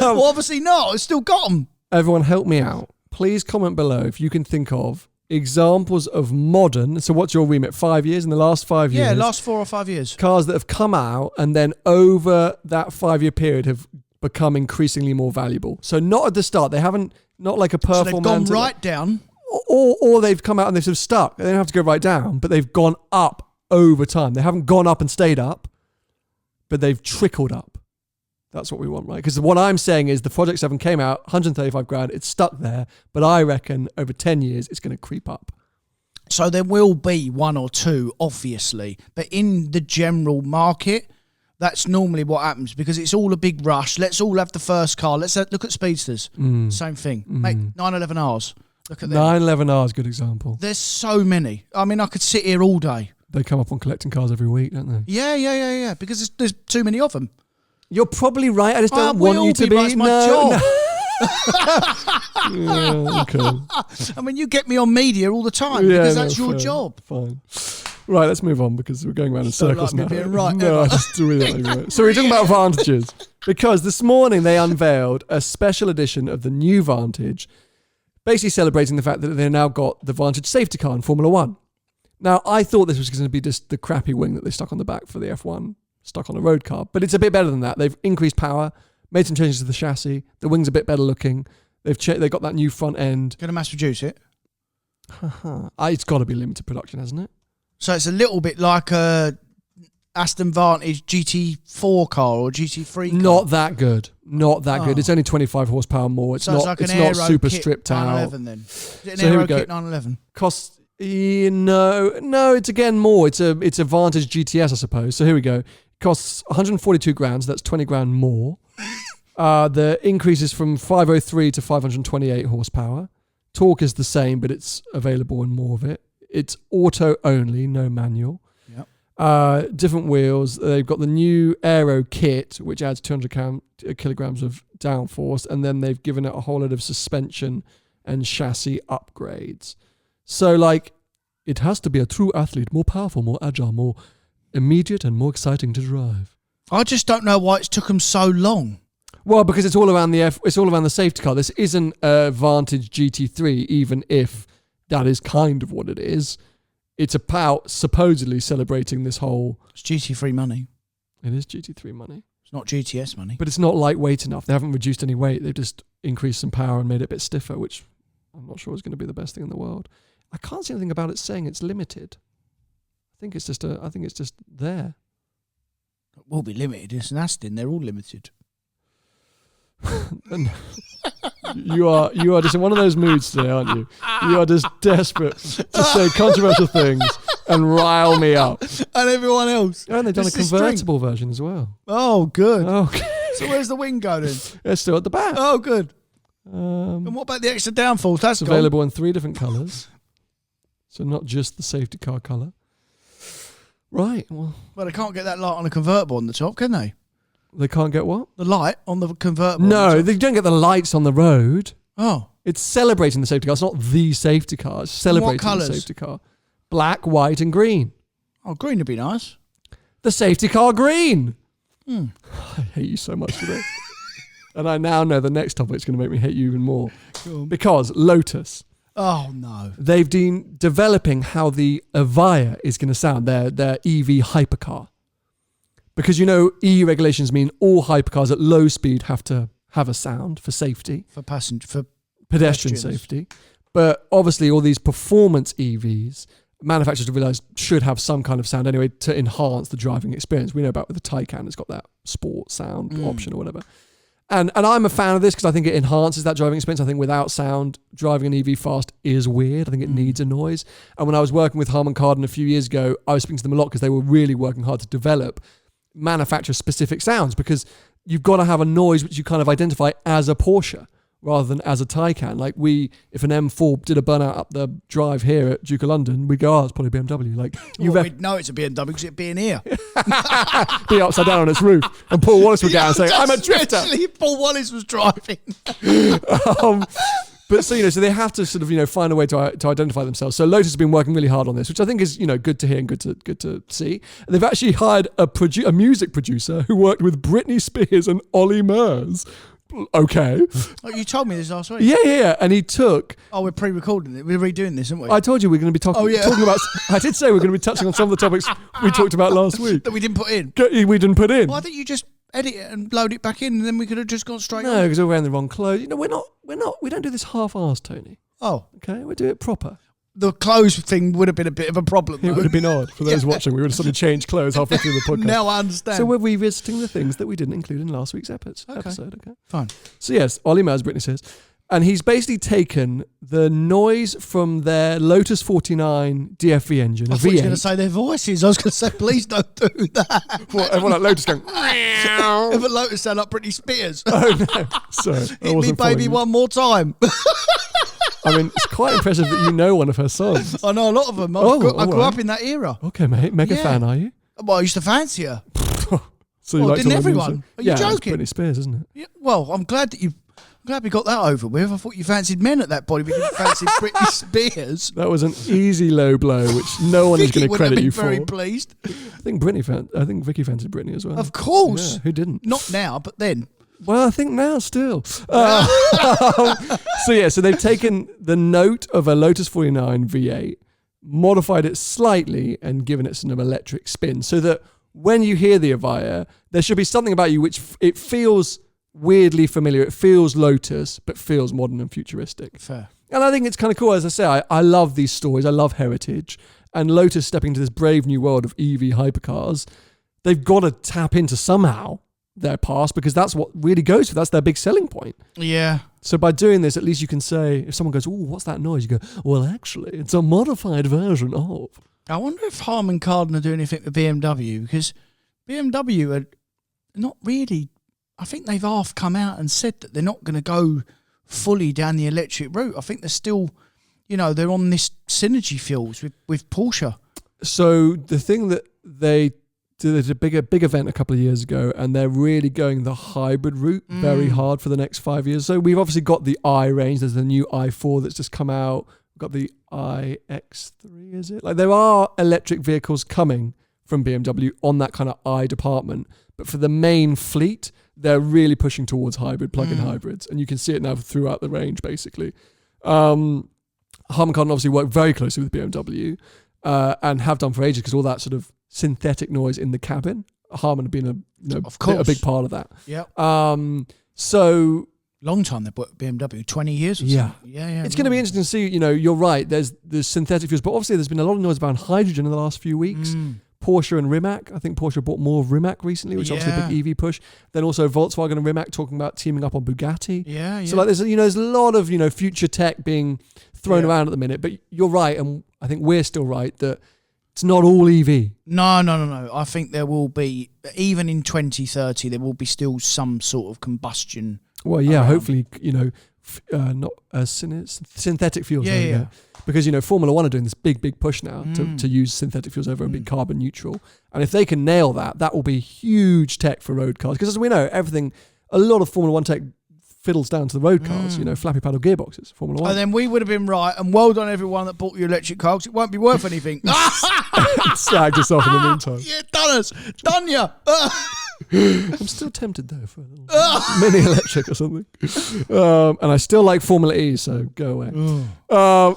Speaker 2: Well, obviously not. It's still got them.
Speaker 1: Everyone help me out. Please comment below if you can think of examples of modern, so what's your remit, 5 years, in the last 5 years?
Speaker 2: Yeah, last 4 or 5 years.
Speaker 1: Cars that have come out and then over that 5-year period have become increasingly more valuable. So not at the start, they haven't, not like a performance.
Speaker 2: So they've gone right down.
Speaker 1: Or they've come out and they've sort of stuck. They don't have to go right down, but they've gone up over time. They haven't gone up and stayed up, but they've trickled up. That's what we want, right? Because what I'm saying is the Project 7 came out, 135 grand, it's stuck there, but I reckon over 10 years it's going to creep up.
Speaker 2: So there will be one or two, obviously, but in the general market, that's normally what happens because it's all a big rush. Let's all have the first car. Let's look at speedsters. Same thing. Mate, 911Rs. Look at them.
Speaker 1: 911Rs, good example.
Speaker 2: There's so many. I mean, I could sit here all day.
Speaker 1: They come up on collecting cars every week, don't they?
Speaker 2: Yeah. Because there's too many of them.
Speaker 1: You're probably right. I just don't want you to be.
Speaker 2: That's my job.
Speaker 1: Yeah, okay.
Speaker 2: I mean, you get me on media all the time because that's your job.
Speaker 1: Fine. Right, let's move on because we're going around in circles now.
Speaker 2: Being right,
Speaker 1: no, I just really like it. So we're talking about Vantages because this morning they unveiled a special edition of the new Vantage, basically celebrating the fact that they've now got the Vantage safety car in Formula One. Now, I thought this was going to be just the crappy wing that they stuck on the back for the F1, stuck on a road car, but it's a bit better than that. They've increased power, made some changes to the chassis. The wing's a bit better looking. They've got that new front end.
Speaker 2: Going to mass produce it?
Speaker 1: It's got to be limited production, hasn't it?
Speaker 2: So it's a little bit like a Aston Vantage GT4 car or GT3 car.
Speaker 1: Not that good. Not that good. It's only 25 horsepower more. It's not super stripped out.
Speaker 2: 911 then. Is it an Aero Kit 911?
Speaker 1: Costs no, it's again more. It's a Vantage GTS, I suppose. So here we go. Costs 142 grand, so that's 20 grand more. The increase is from 503 to 528 horsepower. Torque is the same, but it's available in more of it. It's auto only, no manual. Yep. Different wheels. They've got the new Aero Kit, which adds 200 kilograms of downforce, and then they've given it a whole lot of suspension and chassis upgrades. So, it has to be a true athlete, more powerful, more agile, more immediate, and more exciting to drive.
Speaker 2: I just don't know why it's took them so long.
Speaker 1: Well, because it's all around the safety car. This isn't a Vantage GT3, even if that is kind of what it is. It's about supposedly celebrating this whole...
Speaker 2: It's GT3 money.
Speaker 1: It is GT3 money.
Speaker 2: It's not GTS money.
Speaker 1: But it's not lightweight enough. They haven't reduced any weight. They've just increased some power and made it a bit stiffer, which I'm not sure is going to be the best thing in the world. I can't see anything about it saying it's limited. I think it's just there.
Speaker 2: It will be limited. It's an Aston. They're all limited.
Speaker 1: You are just in one of those moods today, aren't you? You are just desperate to say controversial things and rile me up.
Speaker 2: And everyone else.
Speaker 1: And they've done a convertible version as well.
Speaker 2: Oh, good.
Speaker 1: Okay.
Speaker 2: So where's the wing going then?
Speaker 1: It's still at the back.
Speaker 2: Oh, good. And what about the extra downforce? That's
Speaker 1: available in 3 different colours. So not just the safety car colour. Right. Well,
Speaker 2: they can't get that light on a convertible on the top, can they?
Speaker 1: They can't get what?
Speaker 2: The light on the convertible.
Speaker 1: No, they don't get the lights on the road.
Speaker 2: Oh.
Speaker 1: It's celebrating the safety car. It's not the safety car. It's celebrating the safety car. Black, white, and green.
Speaker 2: Oh, green would be nice.
Speaker 1: The safety car green. I hate you so much today. And I now know the next topic is going to make me hate you even more. Cool. Because Lotus.
Speaker 2: Oh, no.
Speaker 1: They've been developing how the Evija is going to sound, their EV hypercar. Because, E regulations mean all hypercars at low speed have to have a sound for safety.
Speaker 2: For
Speaker 1: pedestrian safety. But obviously all these performance EVs, manufacturers have realised should have some kind of sound anyway to enhance the driving experience. We know about with the Taycan, it's got that sport sound option or whatever. And I'm a fan of this because I think it enhances that driving experience. I think without sound, driving an EV fast is weird. I think it needs a noise. And when I was working with Harman Kardon a few years ago, I was speaking to them a lot because they were really working hard to develop manufacturer-specific sounds because you've got to have a noise which you kind of identify as a Porsche rather than as a Taycan. Like if an M4 did a burnout up the drive here at Duke of London, we'd go, oh, it's probably a BMW.
Speaker 2: We'd know it's a BMW because it'd be in here.
Speaker 1: Be upside down on its roof. And Paul Wallace would go out and say, I'm a drifter.
Speaker 2: Actually, Paul Wallace was driving.
Speaker 1: But so they have to sort of find a way to identify themselves. So Lotus has been working really hard on this, which I think is good to hear and good to see. And they've actually hired a music producer who worked with Britney Spears and Ollie Murs. Okay.
Speaker 2: Oh, you told me this last week.
Speaker 1: Yeah. And he took.
Speaker 2: Oh, we're pre-recording it. We're redoing this, aren't we?
Speaker 1: I told you we're going to be talking about. I did say we're going to be touching on some of the topics we talked about last week
Speaker 2: that we didn't put in.
Speaker 1: We didn't put in.
Speaker 2: Well, I think you just edit it and load it back in, and then we could have just gone straight on.
Speaker 1: No, because we're wearing the wrong clothes. We don't do this half-assed, Tony.
Speaker 2: Oh.
Speaker 1: Okay, we do it proper.
Speaker 2: The clothes thing would have been a bit of a problem.
Speaker 1: It would have been odd for those watching. We would have suddenly changed clothes halfway through the podcast.
Speaker 2: Now I understand.
Speaker 1: So we're revisiting the things that we didn't include in last week's episode. Okay,
Speaker 2: fine.
Speaker 1: So yes, Ollie Maz, Brittany says, and he's basically taken the noise from their Lotus 49 DFV engine.
Speaker 2: I thought you were going to say their voices. I was going to say, please don't do that.
Speaker 1: What, everyone at Lotus going,
Speaker 2: Everyone Lotus sound like Britney Spears.
Speaker 1: oh no, sorry.
Speaker 2: Hit me, baby, one more time.
Speaker 1: I mean, it's quite impressive that you know one of her songs.
Speaker 2: I know a lot of them. I grew up in that era.
Speaker 1: Okay, mate. Mega fan, are you?
Speaker 2: Well, I used to fancy her.
Speaker 1: So you like
Speaker 2: didn't everyone? Are you joking?
Speaker 1: It's Britney Spears, isn't it?
Speaker 2: Yeah, well, I'm glad we got that over with. I thought you fancied men at that point. But you fancied Britney Spears.
Speaker 1: That was an easy low blow, which no one is going to credit you for.
Speaker 2: Very pleased.
Speaker 1: I think Vicky fancied Britney as well.
Speaker 2: Of course.
Speaker 1: Yeah, who didn't?
Speaker 2: Not now, but then.
Speaker 1: Well, I think now still. So they've taken the note of a Lotus 49 V8, modified it slightly, and given it some electric spin, so that when you hear the Evija, there should be something about you which it feels weirdly familiar. It feels Lotus, but feels modern and futuristic.
Speaker 2: Fair.
Speaker 1: And I think it's kind of cool. As I say, I love these stories. I love heritage. And Lotus stepping into this brave new world of EV hypercars, they've got to tap into somehow their past, because that's what really goes for. That's their big selling point.
Speaker 2: Yeah.
Speaker 1: So by doing this, at least you can say, if someone goes, "Oh, what's that noise?" You go, "Well, actually, it's a modified version of."
Speaker 2: I wonder if Harman Kardon are doing anything with BMW, because BMW are not really. I think they've half come out and said that they're not going to go fully down the electric route. I think they're still, they're on this synergy fuels with Porsche.
Speaker 1: So the thing that they did a big event a couple of years ago, and they're really going the hybrid route very hard for the next 5 years. So we've obviously got the i range. There's the new i4 that's just come out. We've got the iX3, is it? Like, there are electric vehicles coming from BMW on that kind of i department. But for the main fleet, they're really pushing towards hybrid, plug-in hybrids. And you can see it now throughout the range, basically. Harman Kardon obviously worked very closely with BMW and have done for ages, because all that sort of synthetic noise in the cabin, Harman have been a big part of that.
Speaker 2: Yeah.
Speaker 1: So
Speaker 2: long time they've worked with BMW, 20 years or
Speaker 1: yeah.
Speaker 2: something. Yeah.
Speaker 1: It's going to be interesting to see, you're right, there's synthetic fuels, but obviously there's been a lot of noise about hydrogen in the last few weeks. Porsche and Rimac. I think Porsche bought more of Rimac recently, which is obviously a big EV push. Then also Volkswagen and Rimac talking about teaming up on Bugatti.
Speaker 2: Yeah.
Speaker 1: So there's a lot of future tech being thrown around at the minute. But you're right, and I think we're still right that it's not all EV.
Speaker 2: No. I think there will be, even in 2030, there will be still some sort of combustion.
Speaker 1: Well, yeah, hopefully, not synthetic fuels.
Speaker 2: Yeah.
Speaker 1: Because Formula One are doing this big push now to use synthetic fuels over and be carbon neutral. And if they can nail that will be huge tech for road cars. Because as we know, a lot of Formula One tech fiddles down to the road cars. Flappy paddle gearboxes, Formula One.
Speaker 2: And then we would have been right. And well done everyone that bought your electric car, because it won't be worth anything.
Speaker 1: Slagged us off in the meantime.
Speaker 2: Yeah, done us. Done ya.
Speaker 1: I'm still tempted though for a little mini electric or something. And I still like Formula E, so go away.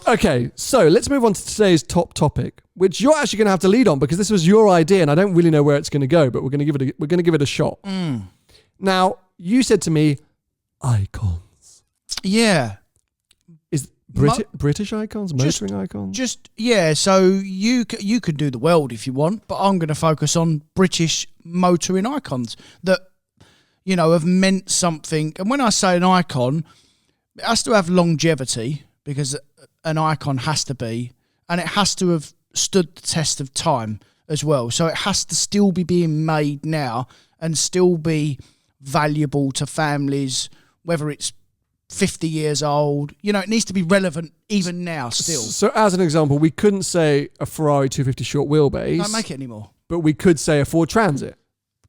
Speaker 1: Okay, so let's move on to today's top topic, which you're actually going to have to lead on, because this was your idea, and I don't really know where it's going to go, but we're going to give it a shot. Now, you said to me, icons.
Speaker 2: Yeah.
Speaker 1: Is British icons, motoring icons?
Speaker 2: So you could do the world if you want, but I'm going to focus on British motoring icons that, have meant something. And when I say an icon, it has to have longevity, because an icon has to be, and it has to have stood the test of time as well. So it has to still be being made now and still be valuable to families, whether it's 50 years old, it needs to be relevant even now still.
Speaker 1: So as an example, we couldn't say a Ferrari 250 short wheelbase.
Speaker 2: Don't make it anymore.
Speaker 1: But we could say a Ford Transit.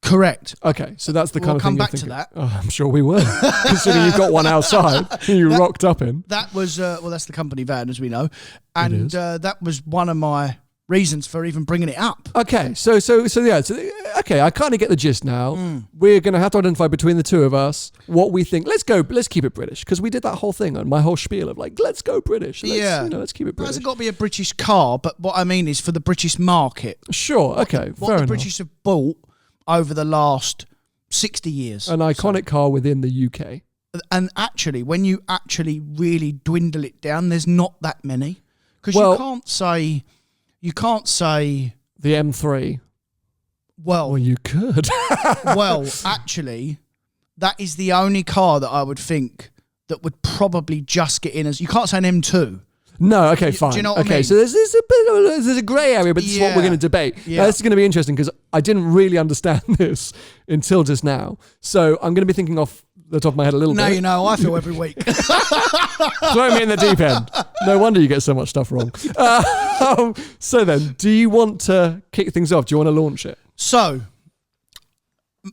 Speaker 2: Correct.
Speaker 1: Okay, so that's the kind of thing
Speaker 2: we'll
Speaker 1: you're
Speaker 2: come back to
Speaker 1: thinking.
Speaker 2: that.
Speaker 1: Oh, I'm sure we will. Considering you've got one outside you rocked up in.
Speaker 2: That was, that's the company van, as we know. And that was one of my reasons for even bringing it up.
Speaker 1: Okay, so okay, I kind of get the gist now. We're going to have to identify between the two of us what we think. Let's keep it British, because we did that whole thing on my whole spiel of let's go British. Let's keep it British.
Speaker 2: It hasn't got to be a British car, but what I mean is for the British market.
Speaker 1: Sure, okay,
Speaker 2: what the British have bought over the last 60 years.
Speaker 1: An iconic car within the UK.
Speaker 2: And actually, when you actually really dwindle it down, there's not that many. Because you can't say
Speaker 1: the M3.
Speaker 2: Well,
Speaker 1: you could.
Speaker 2: Well, actually, that is the only car that I would think that would probably just get in as. You can't say an M2.
Speaker 1: No, okay, fine.
Speaker 2: Do you know what I
Speaker 1: okay,
Speaker 2: mean?
Speaker 1: so there's a grey area, but this is what we're going to debate.
Speaker 2: Yeah.
Speaker 1: Now, this is going to be interesting because I didn't really understand this until just now. So I'm going to be thinking off the top of my head a little bit.
Speaker 2: No, you know, I feel every week.
Speaker 1: Throw me in the deep end. No wonder you get so much stuff wrong. So then, do you want to kick things off? Do you want to launch it?
Speaker 2: So,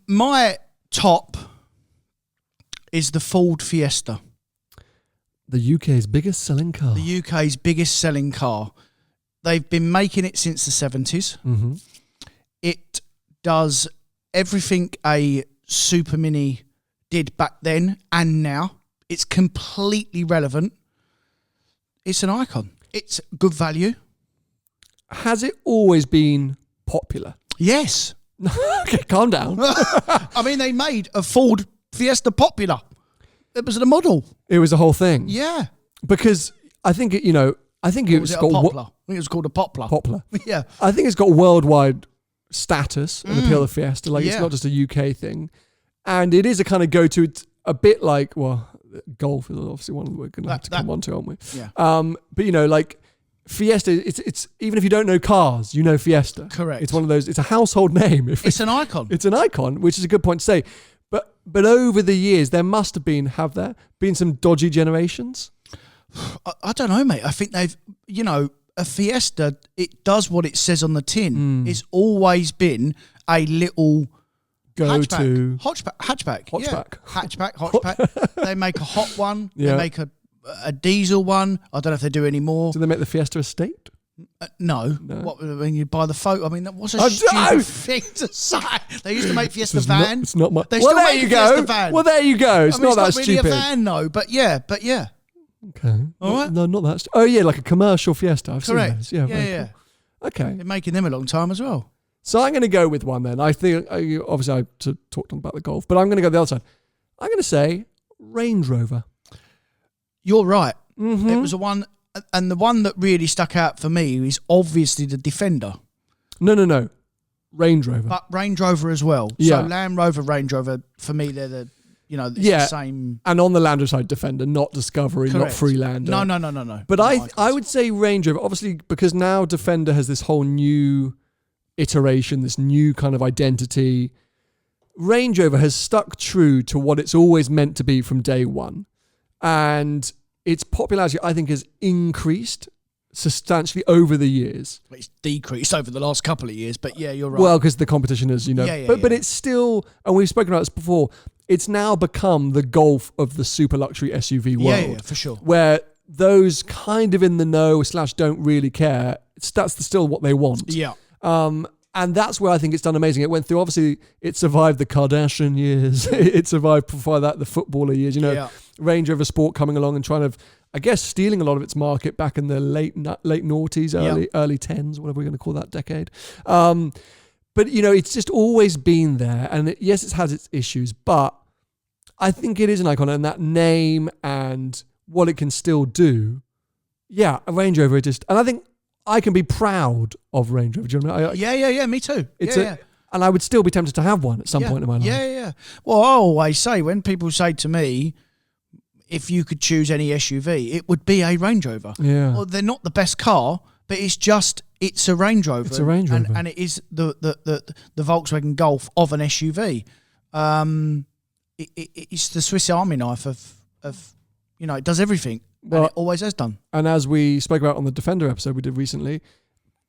Speaker 2: my top is the Ford Fiesta.
Speaker 1: The UK's biggest selling car.
Speaker 2: The UK's biggest selling car. They've been making it since the 70s.
Speaker 1: Mm-hmm.
Speaker 2: It does everything a Super Mini did back then and now. It's completely relevant. It's an icon. It's good value.
Speaker 1: Has it always been popular?
Speaker 2: Yes.
Speaker 1: Okay, calm down.
Speaker 2: I mean, they made a Ford Fiesta popular. It was the model.
Speaker 1: It was a whole thing.
Speaker 2: Yeah.
Speaker 1: Because I think it, I think it's got
Speaker 2: poplar. I think it was called a poplar.
Speaker 1: Poplar.
Speaker 2: Yeah.
Speaker 1: I think it's got worldwide status and appeal of Fiesta. Like, it's
Speaker 2: Yeah.
Speaker 1: not just a UK thing. And it is a kind of go-to. It's a bit like, well, golf is obviously one we're going to have to come on to, aren't we?
Speaker 2: Yeah.
Speaker 1: But, like, Fiesta, it's even if you don't know cars, you know Fiesta.
Speaker 2: Correct.
Speaker 1: It's one of those, it's a household name.
Speaker 2: It's an icon.
Speaker 1: It's an icon, which is a good point to say. But over the years, there must have been some dodgy generations?
Speaker 2: I don't know, mate. I think they've, a Fiesta, it does what it says on the tin. It's always been a little
Speaker 1: Hatchback.
Speaker 2: Hatchback. They make a hot one.
Speaker 1: Yeah.
Speaker 2: They make a diesel one. I don't know if they do any more.
Speaker 1: Do they make the Fiesta Estate?
Speaker 2: No. What, when you buy the photo, I mean, what's a stupid thing to say? They used to make Fiesta van.
Speaker 1: It's not my.
Speaker 2: They
Speaker 1: Well,
Speaker 2: still
Speaker 1: there
Speaker 2: make
Speaker 1: you
Speaker 2: Fiesta
Speaker 1: go.
Speaker 2: van.
Speaker 1: Well, there you go. It's not that
Speaker 2: it's not really
Speaker 1: stupid.
Speaker 2: a van, though. But yeah.
Speaker 1: Okay.
Speaker 2: All right.
Speaker 1: No, not that. Oh yeah, like a commercial Fiesta. I've
Speaker 2: Correct.
Speaker 1: seen those. Yeah. Very
Speaker 2: Yeah.
Speaker 1: Cool. Okay.
Speaker 2: They're making them a long time as well.
Speaker 1: So I'm going to go with one then. I think obviously I talked about the Golf, but I'm going to go the other side. I'm going to say Range Rover.
Speaker 2: You're right.
Speaker 1: Mm-hmm.
Speaker 2: It was the one, and the one that really stuck out for me is obviously the Defender.
Speaker 1: No. Range Rover.
Speaker 2: But Range Rover as well.
Speaker 1: Yeah.
Speaker 2: So Land Rover, Range Rover, for me, they're the, it's the same.
Speaker 1: And on the Land Rover side, Defender, not Discovery,
Speaker 2: Correct.
Speaker 1: not Freelander.
Speaker 2: No.
Speaker 1: But I would say Range Rover, obviously, because now Defender has this whole new iteration, this new kind of identity. Range Rover has stuck true to what it's always meant to be from day one. And its popularity, I think, has increased substantially over the years.
Speaker 2: It's decreased over the last couple of years, but yeah, you're right.
Speaker 1: Well, because the competition is, but
Speaker 2: yeah.
Speaker 1: it's still, and we've spoken about this before, it's now become the Golf of the super luxury SUV world.
Speaker 2: Yeah, for sure.
Speaker 1: Where those kind of in the know / don't really care, that's still what they want.
Speaker 2: Yeah.
Speaker 1: And that's where I think it's done amazing. It went through, obviously, it survived the Kardashian years. It survived before that, the footballer years. Range Rover Sport coming along and trying to, I guess, stealing a lot of its market back in the late noughties, early tens, whatever we're going to call that decade. But, it's just always been there. And yes, it has its issues, but I think it is an icon. And that name and what it can still do, a Range Rover and I think I can be proud of Range Rover. Do you know what I mean?
Speaker 2: Yeah, me too.
Speaker 1: And I would still be tempted to have one at some point in my life.
Speaker 2: Yeah. Well, I always say, when people say to me, if you could choose any SUV, it would be a Range Rover.
Speaker 1: Yeah. Well,
Speaker 2: they're not the best car, but it's a Range Rover.
Speaker 1: It's a Range Rover.
Speaker 2: And it is the Volkswagen Golf of an SUV. It's the Swiss Army knife of it does everything. Well, and it always has done.
Speaker 1: And as we spoke about on the Defender episode we did recently,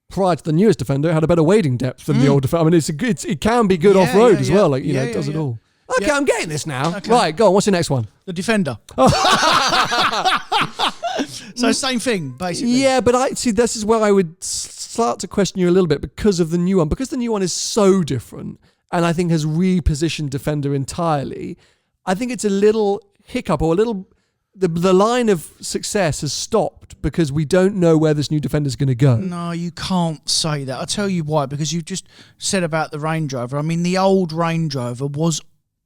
Speaker 1: prior to the newest Defender, it had a better wading depth than the old Defender. I mean, it can be good off-road as well. Like, it does it all. Okay, I'm getting this now. Okay. Right, go on. What's your next one?
Speaker 2: The Defender. So same thing, basically.
Speaker 1: Yeah, but this is where I would start to question you a little bit because of the new one. Because the new one is so different and I think has repositioned Defender entirely, I think it's a little hiccup or a little... The line of success has stopped because we don't know where this new Defender is going to go.
Speaker 2: No, you can't say that. I'll tell you why. Because you just said about the Range Rover. I mean, the old Range Rover was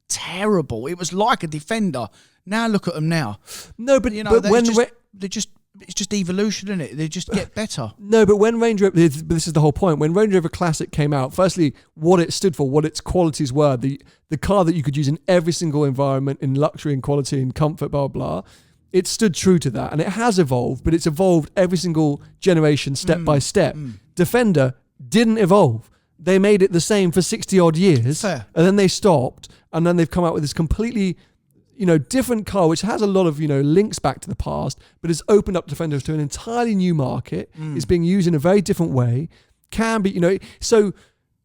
Speaker 2: terrible. It was like a Defender. Now look at them now.
Speaker 1: No, but
Speaker 2: they're just it's just evolution, isn't it? They just get better.
Speaker 1: No, but when Range Rover, this is the whole point. When Range Rover Classic came out, firstly, what it stood for, what its qualities were, the car that you could use in every single environment, in luxury and quality and comfort, blah, blah, blah. It stood true to that, and it has evolved, but it's evolved every single generation, step by step. Defender didn't evolve. They made it the same for 60 odd years.
Speaker 2: Fair.
Speaker 1: And then they stopped, and then they've come out with this completely, different car, which has a lot of, links back to the past, but has opened up Defender to an entirely new market. It's being used in a very different way. Can be, so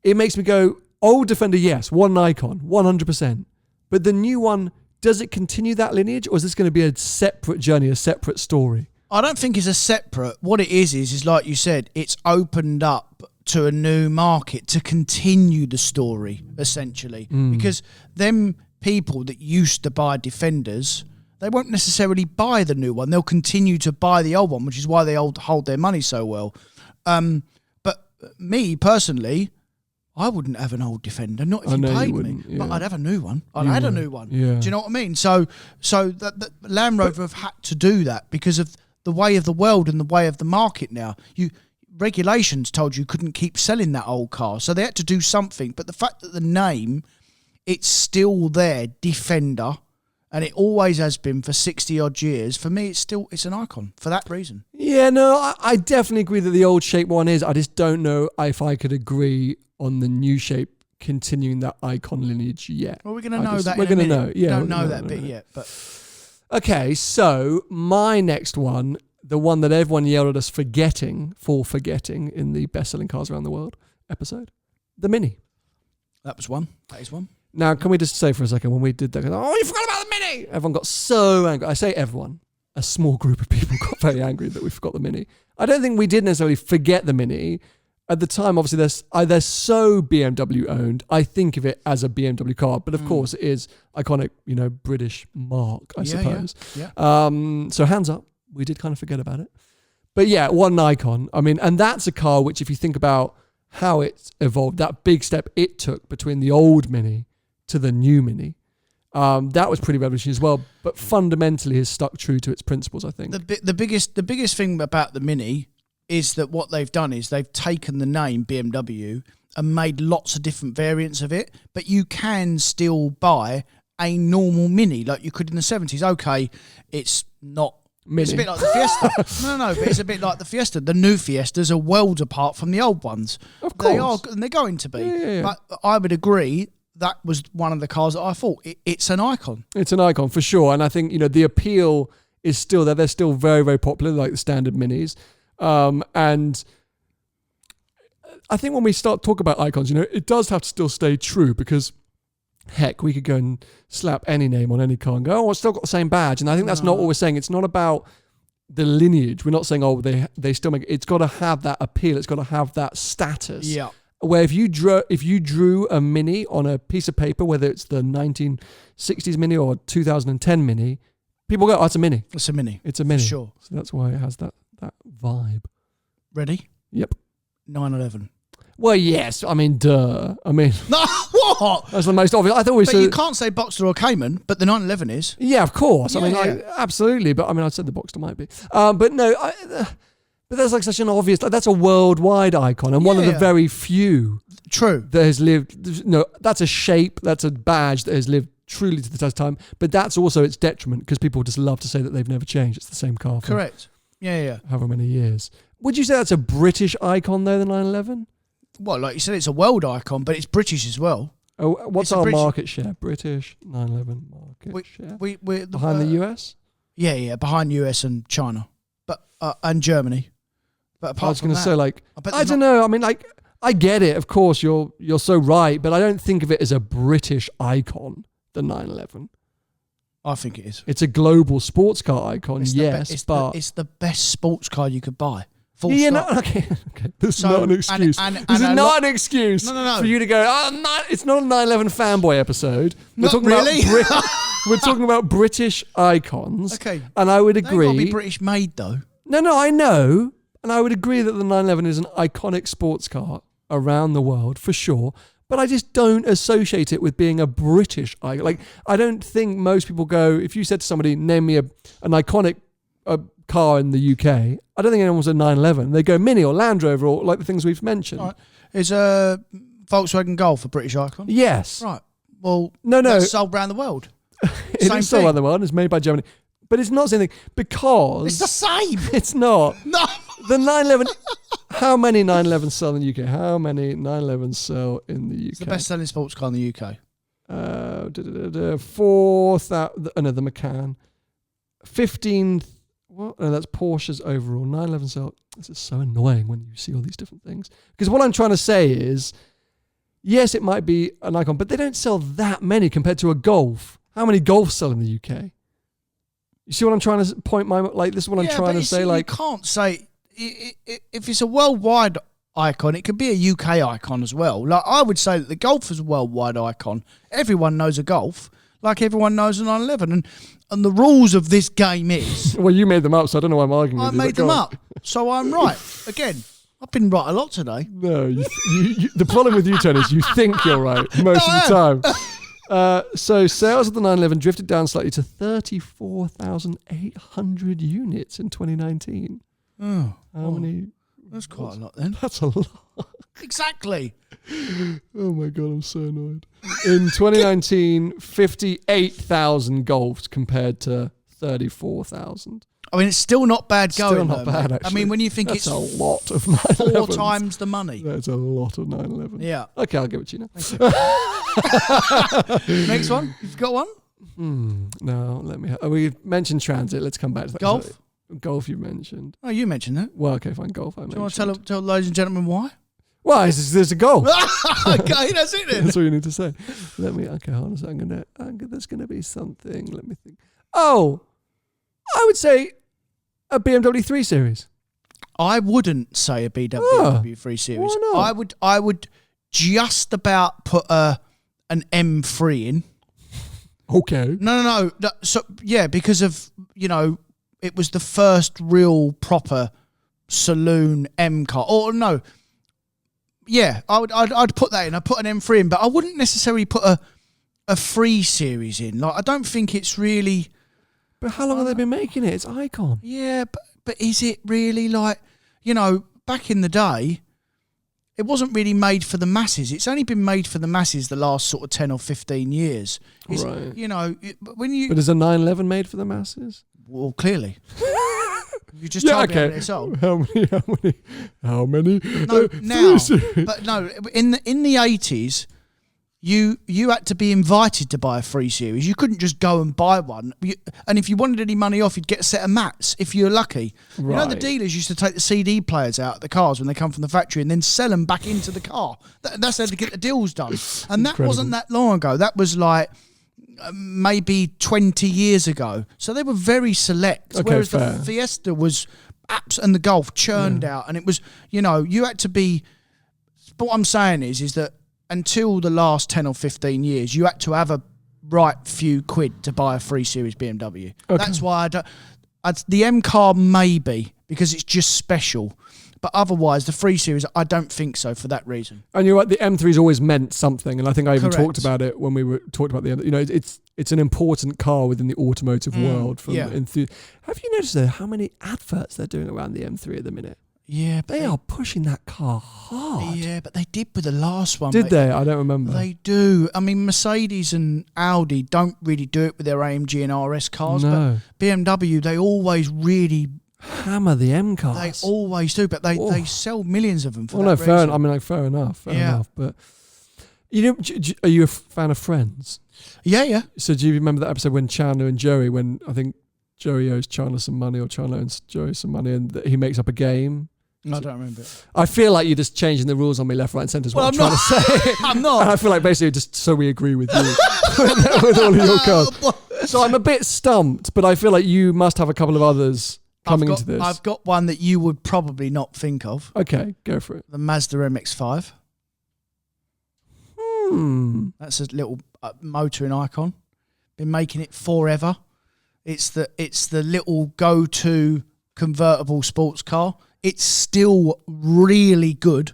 Speaker 1: it makes me go, old Defender, yes, what an icon, 100%. But the new one, does it continue that lineage, or is this going to be a separate journey, a separate story?
Speaker 2: I don't think it's a separate. What it is like you said, it's opened up to a new market to continue the story, essentially. Because them people that used to buy Defenders, they won't necessarily buy the new one. They'll continue to buy the old one, which is why they hold their money so well. But me, personally, I wouldn't have an old Defender, not if you paid me. Yeah. But I'd have a new one. I'd had a new one.
Speaker 1: Yeah.
Speaker 2: Do you know what I mean? So that Land Rover have had to do that because of the way of the world and the way of the market now. Regulations told you couldn't keep selling that old car, so they had to do something. But the fact that the name, it's still there, Defender, and it always has been for 60 odd years. For me, it's an icon for that reason.
Speaker 1: Yeah, no, I definitely agree that the old shape one is. I just don't know if I could agree on the new shape continuing that icon lineage yet.
Speaker 2: Well, we're going to know that.
Speaker 1: We're going to know. Yeah,
Speaker 2: we don't know that bit yet, but
Speaker 1: okay. So my next one, the one that everyone yelled at us for forgetting in the best-selling cars around the world episode, the Mini.
Speaker 2: That was one. That is one.
Speaker 1: Now, can we just say for a second, when we did that, you forgot about the Mini! Everyone got so angry. I say everyone. A small group of people got very angry that we forgot the Mini. I don't think we did necessarily forget the Mini. At the time, obviously, they're so BMW owned. I think of it as a BMW car, but of course, it is iconic, British mark, I suppose.
Speaker 2: Yeah.
Speaker 1: So hands up, we did kind of forget about it. But yeah, what an icon. I mean, and that's a car which, if you think about how it's evolved, that big step it took between the old Mini to the new Mini, that was pretty revolutionary as well. But fundamentally, has stuck true to its principles, I think.
Speaker 2: The biggest thing about the Mini is that what they've done is they've taken the name BMW and made lots of different variants of it, but you can still buy a normal Mini like you could in the 70s. Okay, it's not Mini. It's a bit like the Fiesta. No, but it's a bit like the Fiesta. The new Fiestas are worlds apart from the old ones.
Speaker 1: Of course.
Speaker 2: They are, and they're going to be.
Speaker 1: Yeah.
Speaker 2: But I would agree that was one of the cars that I thought, it's an icon.
Speaker 1: It's an icon for sure. And I think, the appeal is still there. They're still very, very popular, like the standard Minis. And I think when we start talking about icons, it does have to still stay true, because heck, we could go and slap any name on any car and go, it's still got the same badge. And I think that's not what we're saying. It's not about the lineage. We're not saying, they still make it. It's got to have that appeal. It's got to have that status.
Speaker 2: Yeah.
Speaker 1: Where if you drew a Mini on a piece of paper, whether it's the 1960s Mini or 2010 Mini, people go, it's a Mini.
Speaker 2: It's a Mini.
Speaker 1: It's a Mini.
Speaker 2: For sure.
Speaker 1: So that's why it has that vibe.
Speaker 2: Ready?
Speaker 1: Yep.
Speaker 2: 911.
Speaker 1: Well, yes. I mean, duh. I mean,
Speaker 2: no, what?
Speaker 1: That's the most obvious. I thought
Speaker 2: But you can't say Boxster or Cayman, but the 911 is.
Speaker 1: Yeah, of course.
Speaker 2: Yeah,
Speaker 1: I mean, absolutely. But I mean, I said the Boxster might be. But no, but that's like such an obvious. That's a worldwide icon, and one of the very few.
Speaker 2: True.
Speaker 1: That has lived. That's a shape. That's a badge that has lived truly to the test of time. But that's also its detriment, because people just love to say that they've never changed. It's the same car.
Speaker 2: Correct. Yeah.
Speaker 1: However many years. Would you say that's a British icon though, the 911?
Speaker 2: Well, like you said, it's a world icon, but it's British as well.
Speaker 1: Oh, what's our market share? British 911 market share.
Speaker 2: We're
Speaker 1: behind the US?
Speaker 2: Yeah, behind US and China, but and Germany. But apart
Speaker 1: I was
Speaker 2: from
Speaker 1: going to say, like, I don't
Speaker 2: know.
Speaker 1: I mean, like, I get it. Of course, you're so right, but I don't think of it as a British icon. The 911.
Speaker 2: I think it is.
Speaker 1: It's a global sports car icon, but
Speaker 2: it's the best sports car you could buy. Full
Speaker 1: stop.
Speaker 2: No,
Speaker 1: okay. This is not an excuse. This is not an excuse for you to go, it's not a 911 fanboy episode. We're talking
Speaker 2: really?
Speaker 1: We're talking about British icons.
Speaker 2: Okay.
Speaker 1: And I would agree.
Speaker 2: They've got to be British made, though.
Speaker 1: No, I know. And I would agree that the 911 is an iconic sports car around the world, for sure. But I just don't associate it with being a British icon. Like, I don't think most people go, if you said to somebody, name me an iconic a car in the UK, I don't think anyone wants a 911. They go Mini or Land Rover or like the things we've mentioned.
Speaker 2: Right. Is a Volkswagen Golf a British icon?
Speaker 1: Yes.
Speaker 2: Right. Well,
Speaker 1: no.
Speaker 2: That's sold around the world.
Speaker 1: It is sold around the world. It's made by Germany. But it's not the same thing because...
Speaker 2: It's the same.
Speaker 1: It's not.
Speaker 2: No.
Speaker 1: The 911... How many 911s sell in the UK? How many 911s sell in the UK?
Speaker 2: It's the best-selling sports car in the UK.
Speaker 1: 4,000... No, the Macan. 15... What? No, that's Porsche's overall. 911 sell... This is so annoying when you see all these different things. Because what I'm trying to say is, yes, it might be an icon, but they don't sell that many compared to a Golf. How many Golfs sell in the UK? You see what I'm trying to point this is what I'm trying to say.
Speaker 2: You can't say if it's a worldwide icon, it could be a UK icon as well. Like I would say that the Golf is a worldwide icon. Everyone knows a Golf, like everyone knows a 911. And the rules of this game is...
Speaker 1: Well, you made them up, so I don't know why I'm arguing with you.
Speaker 2: I made them up, so I'm right. Again, I've been right a lot today.
Speaker 1: No, the problem with you, Tony, is you think you're right most of the time. So sales of the 911 drifted down slightly to 34,800 units in 2019.
Speaker 2: Oh,
Speaker 1: How many?
Speaker 2: That's quite a lot then.
Speaker 1: That's a lot.
Speaker 2: Exactly.
Speaker 1: Oh my God, I'm so annoyed. In 2019, 58,000 Golfs compared to 34,000.
Speaker 2: I mean, it's still not bad going.
Speaker 1: Still not bad, actually.
Speaker 2: I mean, when you think
Speaker 1: That's
Speaker 2: it's
Speaker 1: a lot of 911s.
Speaker 2: 4 times the money.
Speaker 1: That's a lot of 911.
Speaker 2: Yeah.
Speaker 1: Okay, I'll give it to you now.
Speaker 2: Next one. You've got one?
Speaker 1: No, let me... we mentioned transit. Let's come back to that.
Speaker 2: Golf?
Speaker 1: Golf you mentioned.
Speaker 2: Oh, you mentioned that.
Speaker 1: Well, okay, fine. Golf I mentioned.
Speaker 2: Do you want to tell ladies and gentlemen why?
Speaker 1: Well, there's a Golf.
Speaker 2: Okay, that's it then.
Speaker 1: That's all you need to say. Okay, hold on a second. There's going to be something. Let me think. Oh, I would say a BMW 3 Series.
Speaker 2: I wouldn't say a BMW 3 Series.
Speaker 1: Why not?
Speaker 2: I would just about put an M3 in.
Speaker 1: Okay.
Speaker 2: No. So yeah, because of it was the first real proper saloon M car. Or no, yeah, I'd put that in. I'd put an M3 in, but I wouldn't necessarily put a 3 Series in. Like I don't think it's really.
Speaker 1: But how long have they been making it? It's icon.
Speaker 2: Yeah, but is it really like back in the day? It wasn't really made for the masses. It's only been made for the masses the last sort of 10 or 15 years.
Speaker 1: Right.
Speaker 2: When you...
Speaker 1: But is a 911 made for the masses?
Speaker 2: Well, clearly. You just told me how many it's sold.
Speaker 1: How many?
Speaker 2: No, now. But no, in the 80s, you had to be invited to buy a 3 Series. You couldn't just go and buy one. And if you wanted any money off, you'd get a set of mats if you were lucky.
Speaker 1: Right.
Speaker 2: The dealers used to take the CD players out of the cars when they come from the factory and then sell them back into the car. That's how to get the deals done. And that wasn't that long ago. That was like maybe 20 years ago. So they were very select.
Speaker 1: Okay,
Speaker 2: whereas
Speaker 1: fair.
Speaker 2: the Fiesta was and the Golf churned out. And it was, you had to be... But what I'm saying is that until the last 10 or 15 years, you had to have a right few quid to buy a 3 Series BMW. Okay. That's why the M car maybe, because it's just special. But otherwise, the 3 Series, I don't think so for that reason.
Speaker 1: And you're right, the M3's always meant something. And I think I even
Speaker 2: Correct.
Speaker 1: talked about it when we were talking about it's an important car within the automotive world. Have you noticed though how many adverts they're doing around the M3 at the minute?
Speaker 2: Yeah,
Speaker 1: they are pushing that car hard.
Speaker 2: Yeah, but they did with the last one.
Speaker 1: Did they? I don't remember.
Speaker 2: They do. I mean, Mercedes and Audi don't really do it with their AMG and RS cars.
Speaker 1: No.
Speaker 2: But BMW, they always really
Speaker 1: hammer the M cars.
Speaker 2: They always do, but they sell millions of them for
Speaker 1: that
Speaker 2: reason.
Speaker 1: Fair enough. But are you a fan of Friends?
Speaker 2: Yeah.
Speaker 1: So do you remember that episode when Chandler and Joey, when I think Joey owes Chandler some money or Chandler owes Joey some money and he makes up a game?
Speaker 2: I don't remember it.
Speaker 1: I feel like you're just changing the rules on me left, right and centre is what I'm trying to say.
Speaker 2: I'm not.
Speaker 1: And I feel like basically just so we agree with you with all of your cars. So I'm a bit stumped, but I feel like you must have a couple of others coming into this.
Speaker 2: I've got one that you would probably not think of.
Speaker 1: Okay, go for it.
Speaker 2: The Mazda MX-5. That's a little motoring icon. Been making it forever. It's the little go-to convertible sports car. It's still really good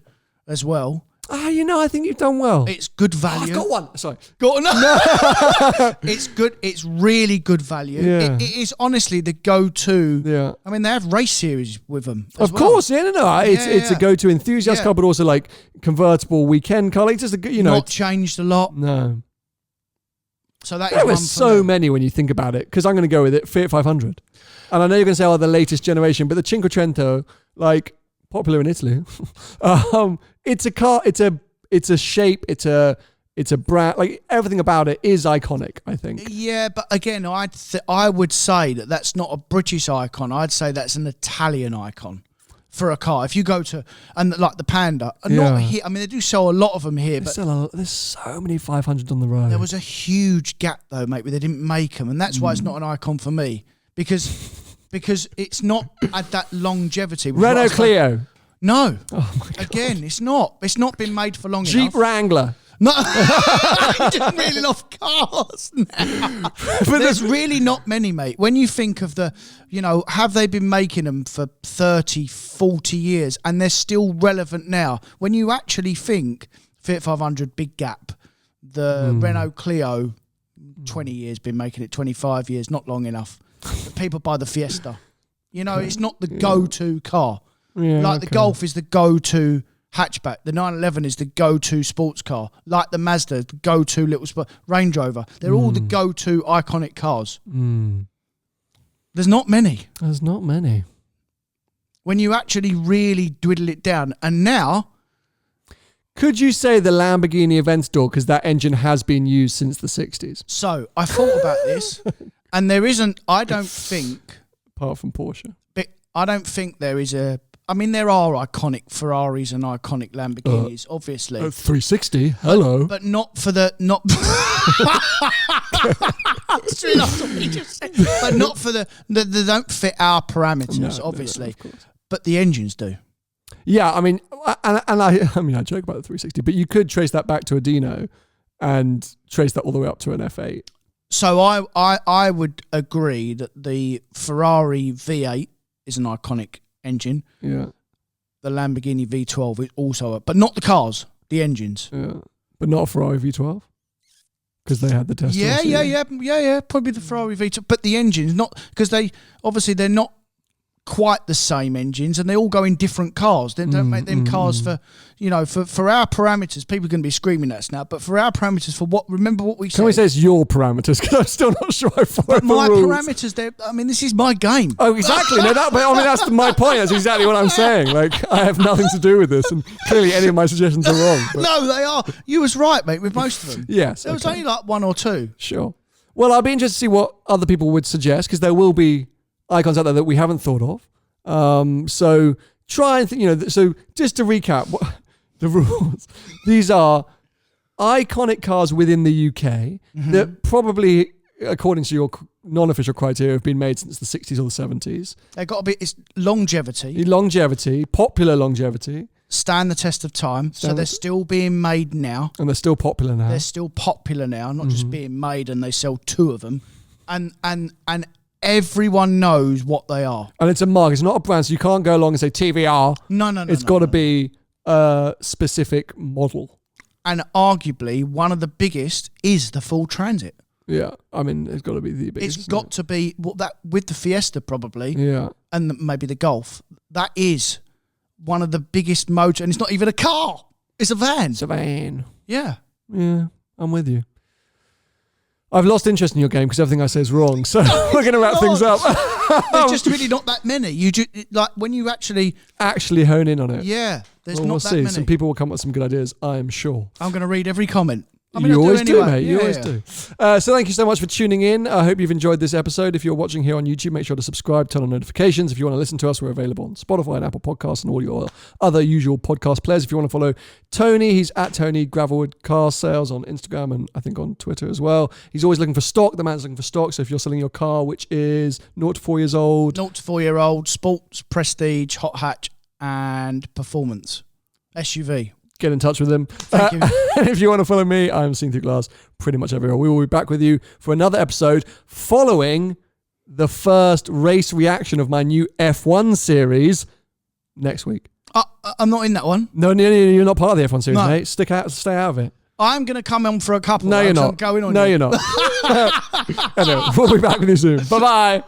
Speaker 2: as well.
Speaker 1: I think you've done well.
Speaker 2: It's good value.
Speaker 1: I've got one. Sorry.
Speaker 2: Got no. It's good. It's really good value.
Speaker 1: Yeah.
Speaker 2: It is honestly the go-to.
Speaker 1: Yeah.
Speaker 2: I mean, they have race series with them.
Speaker 1: Of course, no. It's a go-to enthusiast car, but also like convertible weekend car. Like just
Speaker 2: not changed a lot.
Speaker 1: No.
Speaker 2: So that
Speaker 1: there were so many when you think about it. Because I'm going to go with it, Fiat 500, and I know you're going to say, the latest generation, but the Cinquecento, like popular in Italy. It's a car. It's a shape. It's a brand. Like everything about it is iconic, I think.
Speaker 2: Yeah, but again, I would say that's not a British icon. I'd say that's an Italian icon for a car. If you go to like the Panda, not here. I mean, they do sell a lot of them here, but
Speaker 1: there's so many 500s on the road.
Speaker 2: There was a huge gap though, mate, where they didn't make them, and that's why it's not an icon for me because it's not at that longevity.
Speaker 1: Renault Clio.
Speaker 2: No.
Speaker 1: Oh my God.
Speaker 2: Again, it's not. It's not been made for long enough.
Speaker 1: Jeep Wrangler.
Speaker 2: No, you just really love cars now. But there's really not many, mate. When you think of have they been making them for 30, 40 years and they're still relevant now? When you actually think Fiat 500, big gap, the Renault Clio, 20 years, been making it 25 years, not long enough. People buy the Fiesta. It's not the go-to car. Yeah, the Golf is the go-to hatchback. The 911 is the go-to sports car. Like the Mazda, the go-to little Range Rover. They're all the go-to iconic cars. There's not many. When you actually really dwiddle it down. And now...
Speaker 1: Could you say the Lamborghini Aventador, because that engine has been used since the 60s?
Speaker 2: So, I thought about this, and there isn't, I don't think...
Speaker 1: Apart from Porsche.
Speaker 2: But I don't think there is a... I mean, there are iconic Ferraris and iconic Lamborghinis, obviously.
Speaker 1: 360, hello.
Speaker 2: But not for the... It's really nice what you just said. But not for the... They don't fit our parameters, obviously.
Speaker 1: Of course.
Speaker 2: But the engines do.
Speaker 1: Yeah, I mean, I joke about the 360, but you could trace that back to a Dino and trace that all the way up to an F8.
Speaker 2: So I would agree that the Ferrari V8 is an iconic engine.
Speaker 1: Yeah.
Speaker 2: The Lamborghini V12 is also, but not the cars, the engines.
Speaker 1: Yeah. But not a Ferrari V12? Because they had the test.
Speaker 2: Yeah. Probably the Ferrari V12, but the engines, not because they're not quite the same engines, and they all go in different cars. They don't make them cars for our parameters. People are going to be screaming at us now, but for our parameters, remember what we said.
Speaker 1: Can we say it's your parameters? Because I'm still not sure I follow the
Speaker 2: my
Speaker 1: rules.
Speaker 2: parameters. This is my game.
Speaker 1: Oh, exactly. No, that's my point. That's exactly what I'm saying. Like, I have nothing to do with this, and clearly any of my suggestions are wrong. But.
Speaker 2: No, they are. You was right, mate, with most of them.
Speaker 1: Yes.
Speaker 2: There was only like one or two.
Speaker 1: Sure. Well, I'll be interested to see what other people would suggest, because there will be icons out there that we haven't thought of. So try and think, so just to recap the rules, these are iconic cars within the UK that probably, according to your non-official criteria, have been made since the 60s or the 70s.
Speaker 2: They've got to be, it's longevity,
Speaker 1: popular longevity.
Speaker 2: Stand the test of time. So they're still being made now.
Speaker 1: And they're still popular now.
Speaker 2: Not just being made and they sell two of them. And everyone knows what they are. And
Speaker 1: it's a mark. It's not a brand, so you can't go along and say TVR.
Speaker 2: No.
Speaker 1: It's got to be a specific model.
Speaker 2: And arguably, one of the biggest is the Full Transit.
Speaker 1: Yeah, it's got to be the biggest.
Speaker 2: It's got to be that with the Fiesta probably.
Speaker 1: Yeah,
Speaker 2: and maybe the Golf. That is one of the biggest motor, and it's not even a car. It's a van.
Speaker 1: It's a van.
Speaker 2: Yeah.
Speaker 1: Yeah, I'm with you. I've lost interest in your game because everything I say is wrong. So we're going to wrap things up.
Speaker 2: There's just really not that many. You when you actually
Speaker 1: hone in on it.
Speaker 2: Yeah, there's
Speaker 1: we'll
Speaker 2: not that many.
Speaker 1: Some people will come up with some good ideas, I am sure.
Speaker 2: I'm going to read every comment.
Speaker 1: You always do, mate. You always do. So thank you so much for tuning in. I hope you've enjoyed this episode. If you're watching here on YouTube, make sure to subscribe, turn on notifications. If you want to listen to us, we're available on Spotify and Apple Podcasts and all your other usual podcast players. If you want to follow Tony, he's at Tony Gravelwood Car Sales on Instagram and I think on Twitter as well. He's always looking for stock. The man's looking for stock. So if you're selling your car, which is 0 to 4 years old.
Speaker 2: 0 to 4 year old, sports, prestige, hot hatch and performance. SUV.
Speaker 1: Get in touch with them.
Speaker 2: Thank you.
Speaker 1: And if you want to follow me, I'm Seen Through Glass pretty much everywhere. We will be back with you for another episode following the first race reaction of my new F1 series next week.
Speaker 2: I'm not in that one.
Speaker 1: No, you're not part of the F1 series,
Speaker 2: No.
Speaker 1: mate. Stay out of it.
Speaker 2: I'm going to come on for a couple.
Speaker 1: No, you're not.
Speaker 2: I'm going on
Speaker 1: No,
Speaker 2: you.
Speaker 1: you're not. Anyway, we'll be back with you soon. Bye-bye.